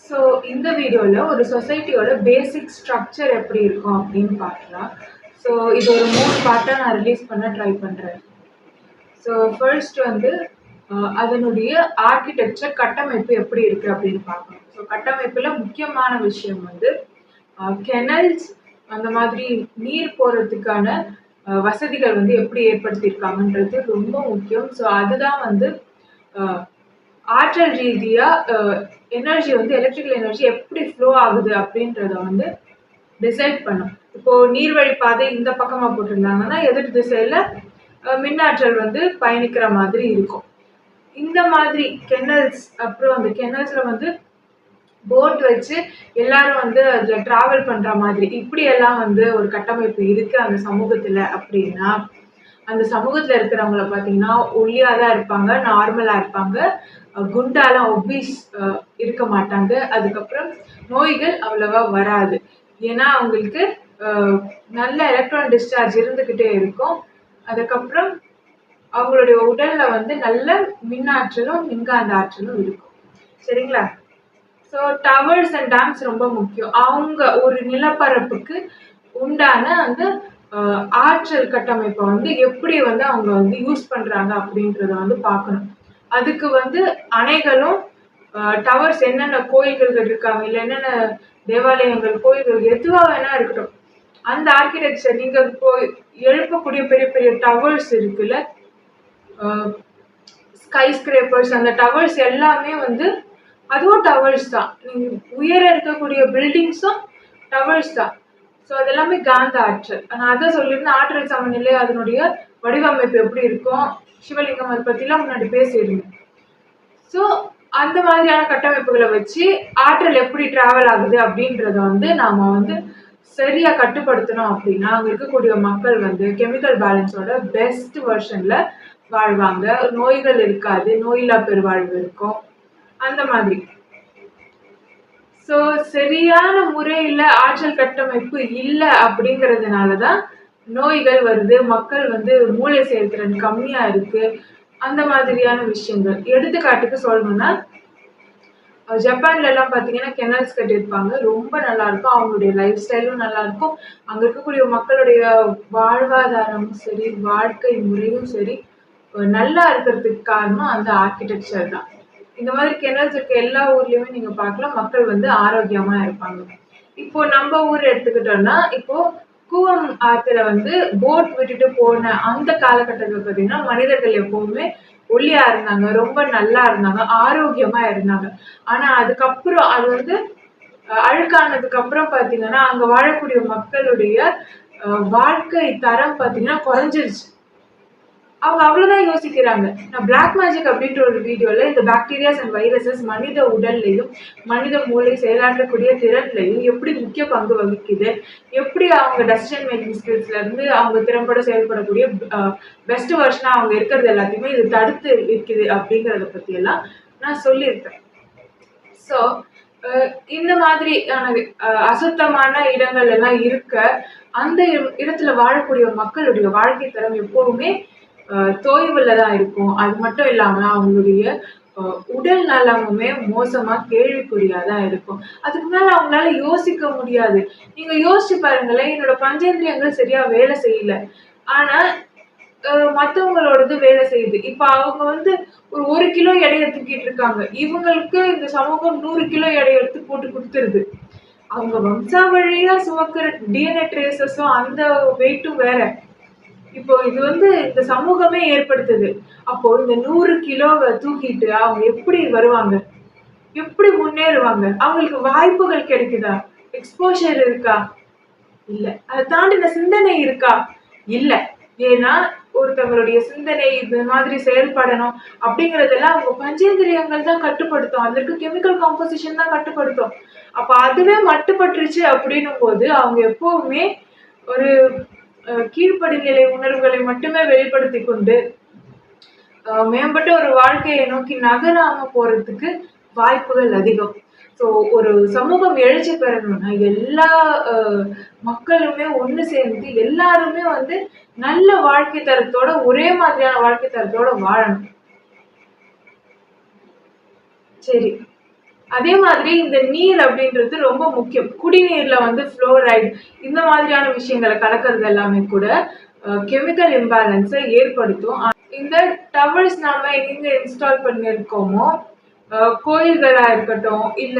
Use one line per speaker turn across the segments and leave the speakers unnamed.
So இந்த வீடியோவில் ஒரு சொசைட்டியோட பேசிக் ஸ்ட்ரக்சர் எப்படி இருக்கும் அப்படின்னு பார்க்கலாம். ஸோ இது ஒரு 3 பார்ட்டாக நான் ரிலீஸ் பண்ண ட்ரை பண்ணுறேன். ஸோ ஃபர்ஸ்ட் வந்து அதனுடைய ஆர்கிடெக்சர் கட்டமைப்பு எப்படி இருக்குது அப்படின்னு பார்க்கணும். ஸோ கட்டமைப்பில் முக்கியமான விஷயம் வந்து கெனல்ஸ், அந்த மாதிரி நீர் போகிறதுக்கான வசதிகள் வந்து எப்படி ஏற்படுத்தியிருக்காங்கன்றது ரொம்ப முக்கியம். ஸோ அதுதான் வந்து ஆற்றல் ரீதியாக எனர்ஜி வந்து எலக்ட்ரிக்கல் எனர்ஜி எப்படி ஃப்ளோ ஆகுது அப்படின்றத வந்து டிசைட் பண்ணும். இப்போது நீர்வழி பாதை இந்த பக்கமாக போட்டிருந்தாங்கன்னா எதிர் திசையில் மின்னாற்றல் வந்து பயணிக்கிற மாதிரி இருக்கும். இந்த மாதிரி கெனல்ஸ், அப்புறம் அந்த கெனல்ஸில் வந்து போட் வச்சு எல்லாரும் வந்து அதில் ட்ராவல் பண்ணுற மாதிரி இப்படியெல்லாம் வந்து ஒரு கட்டமைப்பு இருக்குது அந்த சமூகத்தில். அப்படின்னா அந்த சமூகத்தில் இருக்கிறவங்கள பார்த்தீங்கன்னா ஒல்லியாக தான் இருப்பாங்க, நார்மலாக இருப்பாங்க, குண்டாலாம் ஒபீஸ் இருக்க மாட்டாங்க. அதுக்கப்புறம் நோய்கள் அவ்வளவா வராது, ஏன்னா அவங்களுக்கு நல்ல எலக்ட்ரான் டிஸ்சார்ஜ் இருந்துக்கிட்டே இருக்கும். அதுக்கப்புறம் அவங்களுடைய உடல்ல வந்து நல்ல மின்னாற்றலும் மின்காந்த ஆற்றலும் இருக்கும். சரிங்களா? ஸோ டவர்ஸ் அண்ட் டேம்ஸ் ரொம்ப முக்கியம். அவங்க ஒரு நிலப்பரப்புக்கு உண்டான அந்த ஆற்றல் கட்டமைப்பை வந்து எப்படி வந்து அவங்க வந்து யூஸ் பண்றாங்க அப்படின்றத வந்து பார்க்கணும். அதுக்கு வந்து அணைகளும் டவர்ஸ் என்னென்ன கோயில்கள் இருக்காங்க, இல்லை என்னென்ன தேவாலயங்கள், கோயில்கள் எதுவாக வேணா இருக்கட்டும், அந்த ஆர்கிடெக்சர் நீங்க இப்போ எழுப்பக்கூடிய பெரிய பெரிய டவர்ஸ் இருக்குல்ல, ஸ்கை ஸ்கிரேப்பர்ஸ், அந்த டவர்ஸ் எல்லாமே வந்து அதுவும் டவர்ஸ் தான். நீங்க உயர இருக்கக்கூடிய பில்டிங்ஸும் டவர்ஸ் தான். ஸோ அதெல்லாமே காந்த ஆற்றல். நான் அதான் சொல்லியிருந்தேன், ஆற்றல் சமநிலை அதனுடைய வடிவமைப்பு எப்படி இருக்கும், சிவலிங்கம் அதை பற்றிலாம் முன்னாடி பேசியிருந்தேன். ஸோ அந்த மாதிரியான கட்டமைப்புகளை வச்சு ஆற்றல் எப்படி டிராவல் ஆகுது அப்படின்றத வந்து நாம் வந்து சரியாக கட்டுப்படுத்தணும். அப்படின்னா அங்கே இருக்கக்கூடிய மக்கள் வந்து கெமிக்கல் பேலன்ஸோட பெஸ்ட் வெர்ஷனில் வாழ்வாங்க, நோய்கள் இருக்காது, நோயில்லா பெருவாழ்வு இருக்கும், அந்த மாதிரி. ஸோ சரியான முறையில் ஆற்றல் கட்டமைப்பு இல்லை அப்படிங்கிறதுனால தான் நோய்கள் வருது, மக்கள் வந்து மூளை செயல்திறன் கம்மியாக இருக்குது, அந்த மாதிரியான விஷயங்கள். எடுத்துக்காட்டுக்கு சொல்லணும்னா ஜப்பான்ல எல்லாம் பார்த்தீங்கன்னா கெனல்ஸ் கட்டியிருப்பாங்க, ரொம்ப நல்லா இருக்கும், அவங்களுடைய லைஃப் ஸ்டைலும் நல்லா இருக்கும், அங்கே இருக்கக்கூடிய மக்களுடைய வாழ்வாதாரமும் சரி, வாழ்க்கை முறையும் சரி நல்லா இருக்கிறதுக்கு காரணம் அந்த ஆர்கிடெக்சர் தான். இந்த மாதிரி கெனல்ஸ் இருக்க எல்லா ஊர்லயுமே நீங்க பார்க்கலாம், மக்கள் வந்து ஆரோக்கியமா இருப்பாங்க. இப்போ நம்ம ஊர் எடுத்துக்கிட்டோம்னா, இப்போ கூவம் ஆத்துல வந்து போட் விட்டுட்டு போன அந்த காலகட்டத்தில் பார்த்தீங்கன்னா மனிதர்கள் எப்பவுமே ஒல்லியா இருந்தாங்க, ரொம்ப நல்லா இருந்தாங்க, ஆரோக்கியமா இருந்தாங்க. ஆனா அதுக்கப்புறம் அது வந்து அழுக்கானதுக்கு அப்புறம் பார்த்தீங்கன்னா அங்க வாழக்கூடிய மக்களுடைய வாழ்க்கை தரம் பார்த்தீங்கன்னா குறைஞ்சிருச்சு. அவங்க அவ்வளவுதான் யோசிக்கிறாங்க. நான் பிளாக் மேஜிக் அப்படின்ற ஒரு வீடியோல இந்த பாக்டீரியாஸ் அண்ட் வைரஸஸ் மனித உடல்லையும் மனித மூளை செயலாற்றக்கூடிய திறன்லையும் எப்படி முக்கிய பங்கு வகிக்குது, எப்படி அவங்க டெசிஷன் மேக்கிங் ஸ்கில்ஸ்ல இருந்து அவங்க திறம்பட செயல்படக்கூடிய பெஸ்ட் வெர்ஷனா அவங்க இருக்கிறது எல்லாத்தையுமே இது தடுத்து இருக்குது அப்படிங்கிறத பத்தி எல்லாம் நான் சொல்லியிருக்கேன். ஸோ இந்த மாதிரியான அசுத்தமான இடங்கள் எல்லாம் இருக்க அந்த இடத்துல வாழக்கூடிய மக்களுடைய வாழ்க்கை தரம் எப்போதுமே தோய்வுல தான் இருக்கும். அது மட்டும் இல்லாம அவங்களுடைய உடல் நலமுமே மோசமா கேள்விக்குறியாதான் இருக்கும். அதுக்கு மேல அவங்களால யோசிக்க முடியாது. நீங்க யோசிச்சு பாருங்களேன், என்னோட பஞ்சேந்திரியங்கள் சரியா வேலை செய்யல, ஆனா மற்றவங்களோடது வேலை செய்யுது. இப்ப அவங்க வந்து ஒரு கிலோ எடையை தூக்கிட்டு இருக்காங்க, இவங்களுக்கு இந்த சமூகம் 100 கிலோ எடையை எடுத்து போட்டு கொடுத்துருது. அவங்க வம்சாவழியா சுமக்கிற டிஎன்ஏ ட்ரேசஸும் அந்த வெயிட்டும் வேற. இப்போ இது வந்து இந்த சமூகமே ஏற்படுத்துது. அப்போ இந்த 100 கிலோவை தூக்கிட்டு அவங்க எப்படி வருவாங்க, எப்படி முன்னேறுவாங்க? அவங்களுக்கு வாய்ப்புகள் கிடைக்குதா, எக்ஸ்போஷர் இருக்கா? இல்ல. அதை தாண்டின சிந்தனை இருக்கா? இல்ல. ஏன்னா ஒருத்தவங்களுடைய சிந்தனை இந்த மாதிரி செயல்படணும் அப்படிங்கறதெல்லாம் அவங்க பஞ்சேந்திரியங்கள் தான் கட்டுப்படுத்தும், அதற்கு கெமிக்கல் காம்போசிஷன் தான் கட்டுப்படுத்தும். அப்ப அதுவே மட்டுப்பட்டுருச்சு அப்படின்னும் போது அவங்க எப்பவுமே ஒரு கீழ்ப்படி நிலை உணர்வுகளை மட்டுமே வெளிப்படுத்தி கொண்டு மேம்பட்ட ஒரு வாழ்க்கையை நோக்கி நகராம போறதுக்கு வாய்ப்புகள் அதிகம். ஸோ ஒரு சமூகம் எழுச்சி பெறணும்னா எல்லா மக்களுமே ஒன்று சேர்ந்து எல்லாருமே வந்து நல்ல வாழ்க்கை தரத்தோட, ஒரே மாதிரியான வாழ்க்கை தரத்தோட வாழணும். சரி, அதே மாதிரி இந்த நீர் அப்படின்றது ரொம்ப முக்கியம். குடிநீர்ல வந்து ஃப்ளோரைடு இந்த மாதிரியான விஷயங்களை கலக்கிறது எல்லாமே கூட கெமிக்கல் இம்பேலன்ஸை ஏற்படுத்தும். இந்த டவர்ஸ் நாம எங்க இன்ஸ்டால் பண்ணியிருக்கோமோ, கோயில்களா இருக்கட்டும், இல்ல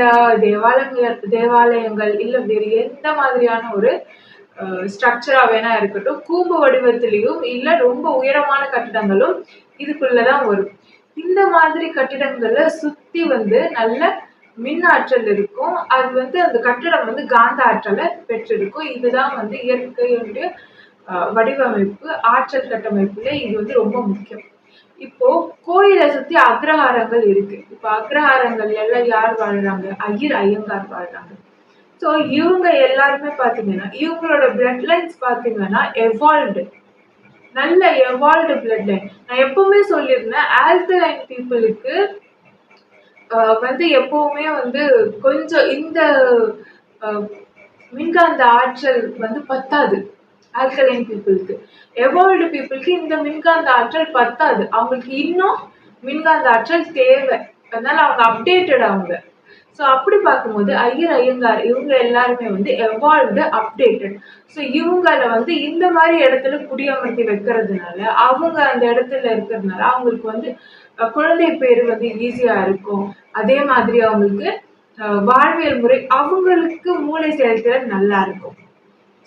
தேவாலயங்கள், இல்ல வேறு எந்த மாதிரியான ஒரு ஸ்ட்ரக்சரா வேணா இருக்கட்டும், கூம்பு வடிவத்திலையும் இல்ல ரொம்ப உயரமான கட்டிடங்களும் இதுக்குள்ளதான் வரும். இந்த மாதிரி கட்டிடங்களை சுத்தி வந்து நல்ல மின் ஆற்றல் இருக்கும். அது வந்து அந்த கட்டிடம் வந்து காந்த ஆற்றலை பெற்றிருக்கும். இதுதான் வந்து இயற்கையுடைய வடிவமைப்பு, ஆற்றல் கட்டமைப்புல இது வந்து ரொம்ப முக்கியம். இப்போ கோயிலை சுத்தி அக்ரஹாரங்கள் இருக்கு. இப்ப அக்ரஹாரங்கள் எல்லாம் யார் வாழ்றாங்க? ஐயங்கார் வாழ்றாங்க. ஸோ இவங்க எல்லாருமே பாத்தீங்கன்னா இவங்களோட பிளட் லைன்ஸ் பாத்தீங்கன்னா எவால்வ்டு, நல்ல எவால்வ்டு பிளட் லைன். நான் எப்பவுமே சொல்லியிருந்தேன், ஆல்கலைன் பீப்புளுக்கு வந்து எப்பவுமே வந்து கொஞ்சம் இந்த மின்காந்த ஆற்றல் வந்து பத்தாது. ஆல்கலைன் பீப்புளுக்கு, எவால்வ்டு பீப்புளுக்கு இந்த மின்காந்த ஆற்றல் பத்தாது. அவங்களுக்கு இன்னும் மின்காந்த ஆற்றல் தேவை. அதனால அவங்க அப்டேட்டட் அவங்க. ஸோ அப்படி பார்க்கும்போது ஐயங்கார் இவங்க எல்லாருமே வந்து எவால்வ்டு, அப்டேட்டட். ஸோ இவங்கள வந்து இந்த மாதிரி இடத்துல குடியமர்த்தி வைக்கிறதுனால, அவங்க அந்த இடத்துல இருக்கிறதுனால அவங்களுக்கு வந்து குழந்தை பேரு வந்து ஈஸியா இருக்கும். அதே மாதிரி அவங்களுக்கு வாழ்வியல் முறை, அவங்களுக்கு மூளை செயல்திறன் நல்லா இருக்கும்.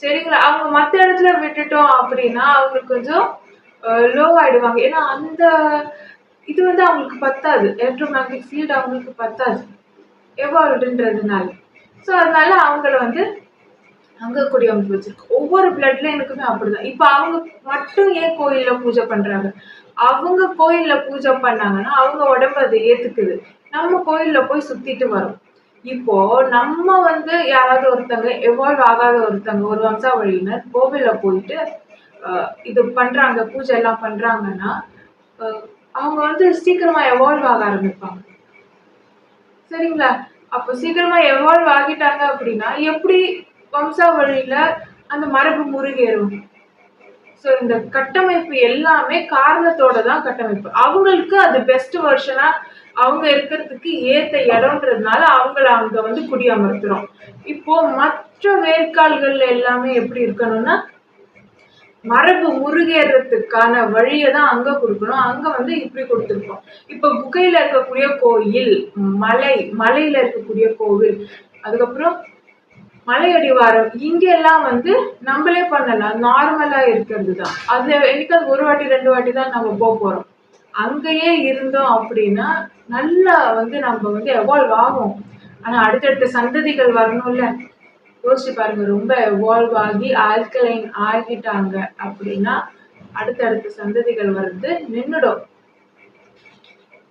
சரிங்களா? அவங்க மத்த இடத்துல விட்டுட்டோம் அப்படின்னா அவங்களுக்கு கொஞ்சம் லோ ஆயிடுவாங்க. ஏன்னா அந்த இது வந்து அவங்களுக்கு பத்தாது. எலக்ட்ரோமேக்னெட்டிக் ஃபீல்டு அவங்களுக்கு பத்தாது, எவால்வ்டுன்றதுனால. ஸோ அதனால அவங்கள வந்து அங்க குடியமர்த்தி வச்சிருக்கு. ஒவ்வொரு பிளட் லைனுக்குமே அப்படிதான். இப்ப அவங்க மட்டும் ஏன் கோயில்ல பூஜை பண்றாங்க? அவங்க கோயில்ல பூஜை பண்ணாங்கன்னா அவங்க உடம்பு அதை ஏத்துக்குது. நம்ம கோயில்ல போய் சுத்திட்டு வரோம். இப்போ நம்ம வந்து யாராவது ஒருத்தங்க எவால்வ் ஆகாத ஒருத்தங்க, ஒரு வம்சாவழியினர் கோவில்ல போயிட்டு இது பண்றாங்க, பூஜை எல்லாம் பண்றாங்கன்னா அவங்க வந்து சீக்கிரமா எவால்வ் ஆக ஆரம்பிப்பாங்க. சரிங்களா? அப்போ சீக்கிரமா எவால்வ் ஆகிட்டாங்க அப்படின்னா எப்படி வம்சாவழியில அந்த மரபு முருகேறும்? ஸோ இந்த கட்டமைப்பு எல்லாமே காரணத்தோட தான் கட்டமைப்பு. அவங்களுக்கு அது பெஸ்ட் வெர்ஷனா அவங்க இருக்கிறதுக்கு ஏத்த இடம்ன்றதுனால அவங்கள அங்க வந்து குடியமர்த்துறோம். இப்போ மற்ற வேர்க்கால்கள் எல்லாமே எப்படி இருக்கணும்னா, மரபு முருகேறதுக்கான வழியை தான் அங்க கொடுக்கணும். அங்க வந்து இப்படி கொடுத்துருக்கோம். இப்ப குகையில இருக்கக்கூடிய கோயில், மலையில இருக்கக்கூடிய கோவில், அதுக்கப்புறம் மலையடிவாரம், இங்க எல்லாம் வந்து நம்மளே பண்ணலாம். நார்மலா இருக்கிறது தான். அது என்னைக்காவது ஒரு வாட்டி 2 வாட்டி தான் நம்ம போறோம். அங்கேயே இருந்தோம் அப்படின்னா நல்லா வந்து நம்ம வந்து எவால்வ் ஆகும். ஆனா அடுத்தடுத்த சந்ததிகள் வரணும்ல. யோசிச்சு பாருங்க, ரொம்ப எவால்வ் ஆகி ஆல்கலைன் ஆகிட்டாங்க அப்படின்னா அடுத்தடுத்த சந்ததிகள் வர்றது நின்னுடும்.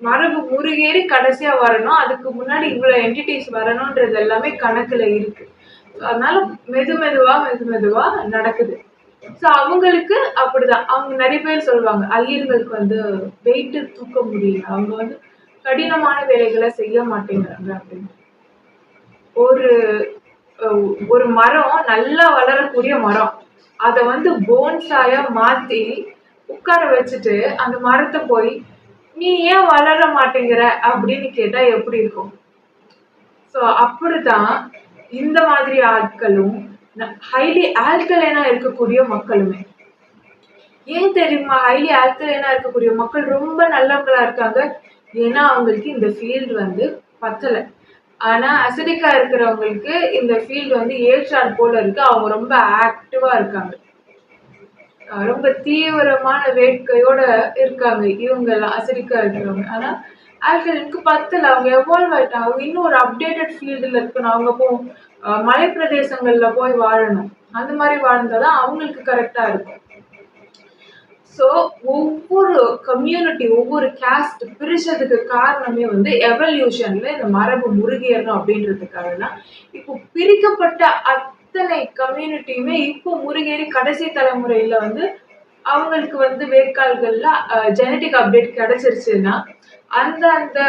மரபு முருகேறி கடைசியா வரணும். அதுக்கு முன்னாடி இவ்வளவு என்டிட்டிஸ் வரணும்ன்றது எல்லாமே கணக்குல இருக்கு. அதனால மெதுமெதுவா நடக்குது. ஸோ அவங்களுக்கு அப்படிதான். அவங்க நிறைய பேர் சொல்லுவாங்க, ஐயர்களுக்கு வந்து வெயிட் தூக்க முடியல, அவங்க வந்து கடினமான வேலைகளை செய்ய மாட்டேங்கிறாங்க அப்படின்னு. ஒரு ஒரு மரம் நல்லா வளரக்கூடிய மரம், அதை வந்து போன்சாயா மாத்தி உட்கார வச்சுட்டு அந்த மரத்தை போய் நீ ஏன் வளர மாட்டேங்கிற அப்படின்னு கேட்டா எப்படி இருக்கும்? ஸோ அப்படிதான் இந்த மாதிரி ஆட்களும் ஹைலி ஆல்கலைனா இருக்கக்கூடிய மக்களுமே. ஏன் தெரியுமா ஹைலி ஆல்கலைனா இருக்கக்கூடிய மக்கள் ரொம்ப நல்லவங்களா இருக்காங்க? ஏன்னா அவங்களுக்கு இந்த ஃபீல்டு வந்து பத்தல. ஆனா அசிடிக்கா இருக்கிறவங்களுக்கு இந்த ஃபீல்டு வந்து ஏற்றால் போல இருக்கு. அவங்க ரொம்ப ஆக்டிவா இருக்காங்க, ரொம்ப தீவிரமான வேட்கையோட இருக்காங்க இவங்க எல்லாம் அசிடிக்கா இருக்கிறவங்க. ஆனா ஆல்கலைனுக்கு பத்தல. அவங்க எவால்வ் ஆயிட்டாங்க. அவங்க இன்னும் ஒரு அப்டேட்டட் ஃபீல்டுல இருக்கணும். அவங்க மலை பிரதேசங்கள்ல போய் வாழணும். அந்த மாதிரி வாழ்ந்தாதான் அவங்களுக்கு கரெக்டா இருக்கும். ஸோ ஒவ்வொரு கம்யூனிட்டி, ஒவ்வொரு கேஸ்ட் பிரிச்சதுக்கு காரணமே வந்து எவல்யூஷன்ல இந்த மரபு முருகேறணும் அப்படின்றதுக்காக தான். இப்போ பிரிக்கப்பட்ட அத்தனை கம்யூனிட்டியுமே இப்போ முருகேறி கடைசி தலைமுறையில வந்து அவங்களுக்கு வந்து வேர்க்கால்கள்ல ஜெனட்டிக் அப்டேட் கிடைச்சிருச்சுன்னா அந்த அந்த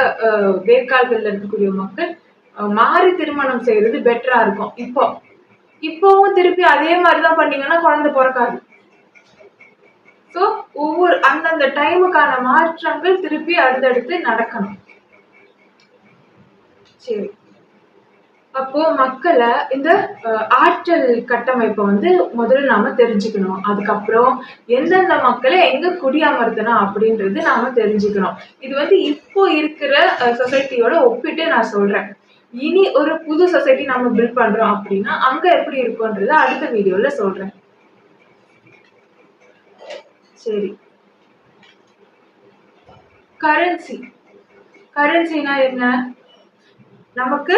வேர்க்கால்கள்ல இருக்கக்கூடிய மக்கள் மாறி திருமணம் செய்யறது பெட்டரா இருக்கும். இப்போவும் திருப்பி அதே மாதிரிதான் பண்ணீங்கன்னா குழந்தை பிறக்காது. ஸோ ஒவ்வொரு அந்தந்த டைமுக்கான மாற்றங்கள் திருப்பி அடுத்தடுத்து நடக்கணும். சரி. அப்போ மக்களை இந்த ஆற்றல் கட்டமைப்பை வந்து முதல்ல நாம தெரிஞ்சுக்கணும். அதுக்கப்புறம் எந்தெந்த மக்களை எங்க குடியமர்த்தணும் அப்படின்றது நாம தெரிஞ்சுக்கணும். இது வந்து இப்போ இருக்கிற சொசைட்டியோட ஒப்பிட்டு நான் சொல்றேன். இனி ஒரு புது சொசைட்டி நம்ம பில்ட் பண்றோம் அப்படின்னா அங்க எப்படி இருக்கும்ன்றத அடுத்த வீடியோல சொல்றேன். சரி, கரன்சினா என்ன? நமக்கு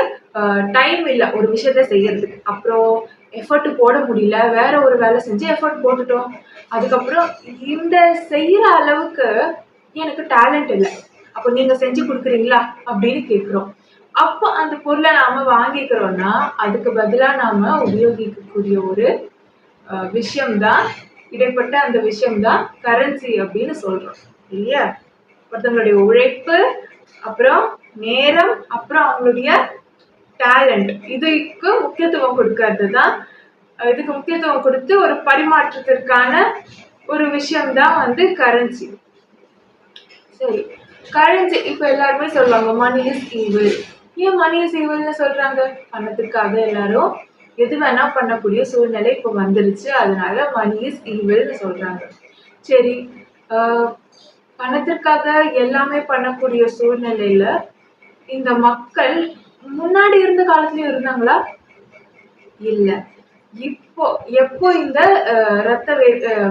டைம் இல்லை ஒரு விஷயத்த செய்யறதுக்கு, அப்புறம் எஃபர்ட் போட முடியல, வேற ஒரு வேலை செஞ்சு எஃபர்ட் போட்டுட்டோம், அதுக்கப்புறம் இந்த செய்யற அளவுக்கு எனக்கு டேலண்ட் இல்லை, அப்போ நீங்க செஞ்சு கொடுக்குறீங்களா அப்படின்னு கேட்குறோம். அப்போ அந்த பொருளை நாம வாங்கிக்கிறோம்னா அதுக்கு பதிலா நாம உபயோகிக்கக்கூடிய ஒரு விஷயம்தான், இடைப்பட்ட அந்த விஷயம்தான் கரன்சி அப்படின்னு சொல்றோம் இல்லையா? ஒருத்தவங்களுடைய உழைப்பு, அப்புறம் நேரம், அப்புறம் அவங்களுடைய டேலண்ட், இதுக்கு முக்கியத்துவம் கொடுக்கறது தான், இதுக்கு முக்கியத்துவம் கொடுத்து ஒரு பரிமாற்றத்திற்கான ஒரு விஷயம்தான் வந்து கரன்சி. சரி, கரன்சி இப்ப எல்லாருமே சொல்லுவாங்க மணி இஸ் ஈவில். ஏன் மணி இஸ் ஈவில்னு சொல்றாங்க? பணத்துக்காக எல்லாரும் எது வேணா பண்ணக்கூடிய சூழ்நிலை இப்போ வந்துருச்சு, அதனால மணி இஸ் ஈவில்னு சொல்றாங்க. சரி, பணத்திற்காக எல்லாமே பண்ணக்கூடிய சூழ்நிலையில இந்த மக்கள் முன்னாடி இருந்த காலத்துலயும் இருந்தாங்களா? இல்ல. இப்போ எப்போ இந்த ரத்த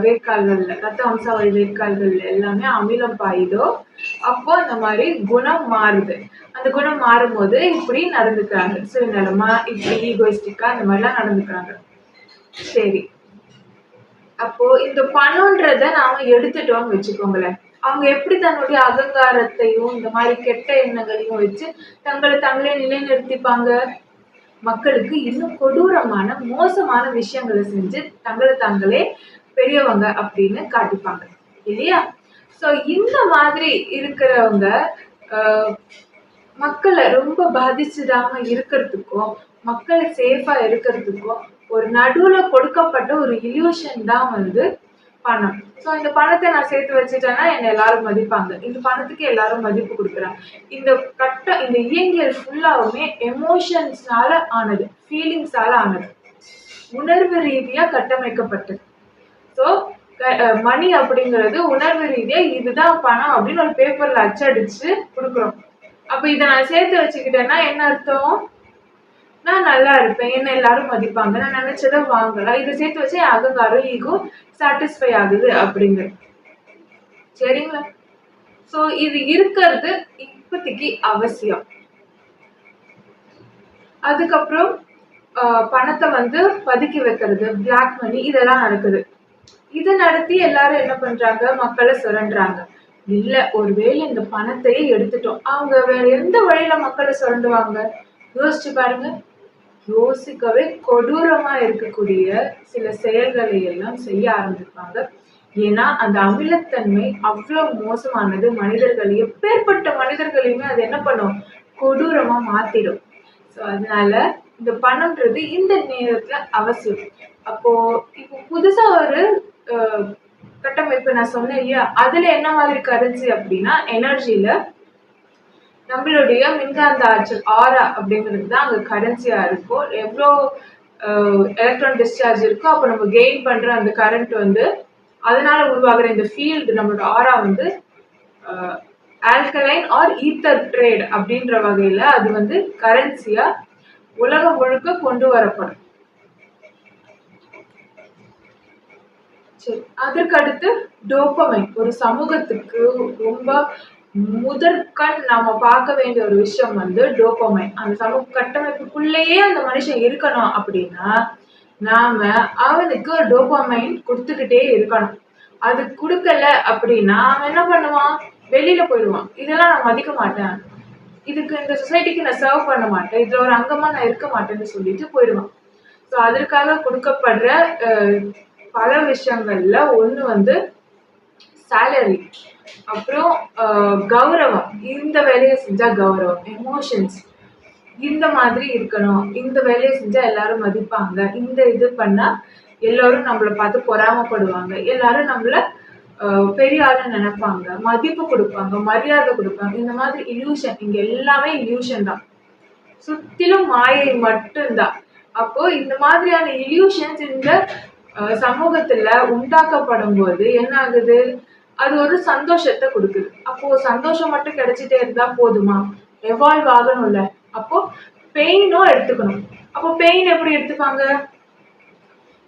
வேர்க்கால்கள்ல, ரத்த வம்சாவளி வேர்க்கால்கள்ல எல்லாமே அமிலம் பாயுதோ அப்போ அந்த மாதிரி குணம் மாறுது. அந்த குணம் மாறும்போது இப்படி நடந்துக்கிறாங்க, சுயநலமா, இப்படி ஈகோயிஸ்டிக்கா அந்த மாதிரிலாம் நடந்துக்கிறாங்க. சரி, அப்போ இந்த பணம்ன்றத நாம எடுத்துட்டோம்னு வச்சுக்கோங்களேன், அவங்க எப்படி தன்னுடைய அகங்காரத்தையும் இந்த மாதிரி கெட்ட எண்ணங்களையும் வச்சு தங்களை தங்களே நிலைநிறுத்திப்பாங்க? மக்களுக்கு இன்னும் கொடூரமான மோசமான விஷயங்களை செஞ்சு தங்களை தாங்களே பெரியவங்க அப்படின்னு காட்டிப்பாங்க இல்லையா? சோ இந்த மாதிரி இருக்கிறவங்க மக்களை ரொம்ப பாதிச்சிடாம இருக்கிறதுக்கும், மக்கள் சேஃபா இருக்கிறதுக்கும் ஒரு நடுவுல கொடுக்கப்பட்ட ஒரு இல்யூஷன் தான் வந்து பணம். ஸோ இந்த பணத்தை நான் சேர்த்து வச்சுட்டேன்னா என்னை எல்லாரும் மதிப்பாங்க, இந்த பணத்துக்கு எல்லாரும் மதிப்பு கொடுக்குறாங்க. இந்த இயங்கியல் ஃபுல்லாவுமே எமோஷன்ஸ்னால ஆனது, ஃபீலிங்ஸால ஆனது, உணர்வு ரீதியா கட்டமைக்கப்பட்டது. ஸோ மணி அப்படிங்கிறது உணர்வு ரீதியா இதுதான் பணம் அப்படின்னு ஒரு பேப்பர்ல அச்சடிச்சு கொடுக்குறோம். அப்ப இதை நான் சேர்த்து வச்சுக்கிட்டேன்னா என்ன அர்த்தம்? நான் நல்லா இருப்பேன், என்ன எல்லாரும் மதிப்பாங்க, நான் நினைச்சதை வாங்கலாம், இதை சேர்த்து வச்சு என் அகங்காரம் ஈகோ சாட்டிஸ்ஃபை ஆகுது அப்படிங்கிறது. சரிங்களா? சோ இது இருக்கிறது இப்போதைக்கு அவசியம். அதுக்கப்புறம் பணத்தை வந்து பதுக்கி வைக்கிறது, பிளாக் மணி, இதெல்லாம் நடக்குது. இதை நடத்தி எல்லாரும் என்ன பண்றாங்க? மக்களை சுரண்டுறாங்க. இல்ல, ஒருவேளை இந்த பணத்தையே எடுத்துட்டோம், அவங்க வேற எந்த வழியில மக்களை சுரண்டுவாங்க? யோசிச்சு பாருங்க. யோசிக்கவே கொடூரமா இருக்கக்கூடிய சில செயல்களை எல்லாம் செய்ய ஆரம்பிப்பாங்க. ஏன்னா அந்த அமிலத்தன்மை அவ்வளவு மோசமானது. மனிதர்கள், எப்பேற்பட்ட மனிதர்களையுமே அது என்ன பண்ணும்? கொடூரமா மாத்திடும். ஸோ அதனால இந்த பணம்ன்றது இந்த நேரத்துல அவசியம். அப்போ இப்போ புதுசா ஒரு கட்டமைப்பு நான் சொன்னேன் இல்லையா, அதுல என்ன மாதிரி கரன்சி அப்படின்னா எனர்ஜில நம்மளுடைய மின்காந்த ஆற்றல் ஆரா அப்படிங்கிறது தான் அங்கே கரன்சியா இருக்கும். எவ்வளோ எலக்ட்ரான் டிஸ்சார்ஜ் இருக்கோ அப்போ நம்ம கெயின் பண்ற அந்த கரண்ட் வந்து அதனால உருவாகிற இந்த ஃபீல்டு, நம்மளோட ஆரா வந்து ஆல்கலைன் ஆர் ஈத்தர் ட்ரேட் அப்படின்ற வகையில அது வந்து கரன்சியா உலகம் முழுக்க கொண்டு வரப்படும். சரி, அதற்கடுத்து டோபமைன். ஒரு சமூகத்துக்கு ரொம்ப முதற்கண் நாம பார்க்க வேண்டிய ஒரு விஷயம் வந்து டோபமைன். அந்த சமூக கட்டமைப்புக்குள்ளேயே அந்த மனுஷன் இருக்கணும் அப்படின்னா நாம அவனுக்கு ஒரு டோபமைன் கொடுத்துக்கிட்டே இருக்கணும். அது கொடுக்கல அப்படின்னா அவன் என்ன பண்ணுவான்? வெளியில போயிடுவான். இதெல்லாம் நான் மதிக்க மாட்டேன், இதுக்கு இந்த சொசைட்டிக்கு நான் சர்வ் பண்ண மாட்டேன், இதுல ஒரு அங்கமா நான் இருக்க மாட்டேன்னு சொல்லிட்டு போயிடுவான். ஸோ அதற்காக கொடுக்கப்படுற பல விஷயங்கள்ல ஒண்ணு வந்து சேலரி, அப்புறம் கௌரவம், இந்த வேலையை செஞ்சா கௌரவம், எமோஷன்ஸ், இந்த மாதிரி இருக்கணும், இந்த வேலையை செஞ்சா எல்லாரும் மதிப்பாங்க, இந்த இது பண்ணா எல்லாரும் நம்மளை பார்த்து பொறாமப்படுவாங்க, எல்லாரும் நம்மள பெரிய ஆளு நினைப்பாங்க, மதிப்பு கொடுப்பாங்க, மரியாதை கொடுப்பாங்க, இந்த மாதிரி இல்யூஷன். இங்க எல்லாமே இல்யூஷன் தான். சுத்திலும் மாயை மட்டும்தான். அப்போ இந்த மாதிரியான இல்யூஷன்ஸ் இந்த சமூகத்துல உண்டாக்கப்படும் போது என்ன ஆகுது, அது ஒரு சந்தோஷத்தை கொடுக்குது. அப்போ சந்தோஷம் மட்டும் கிடைச்சிட்டே இருந்தா போதுமா? எவால்வ் ஆகணும்ல. அப்போ பெயினும் எடுத்துக்கணும். அப்போ பெயின் எப்படி எடுத்துப்பாங்க?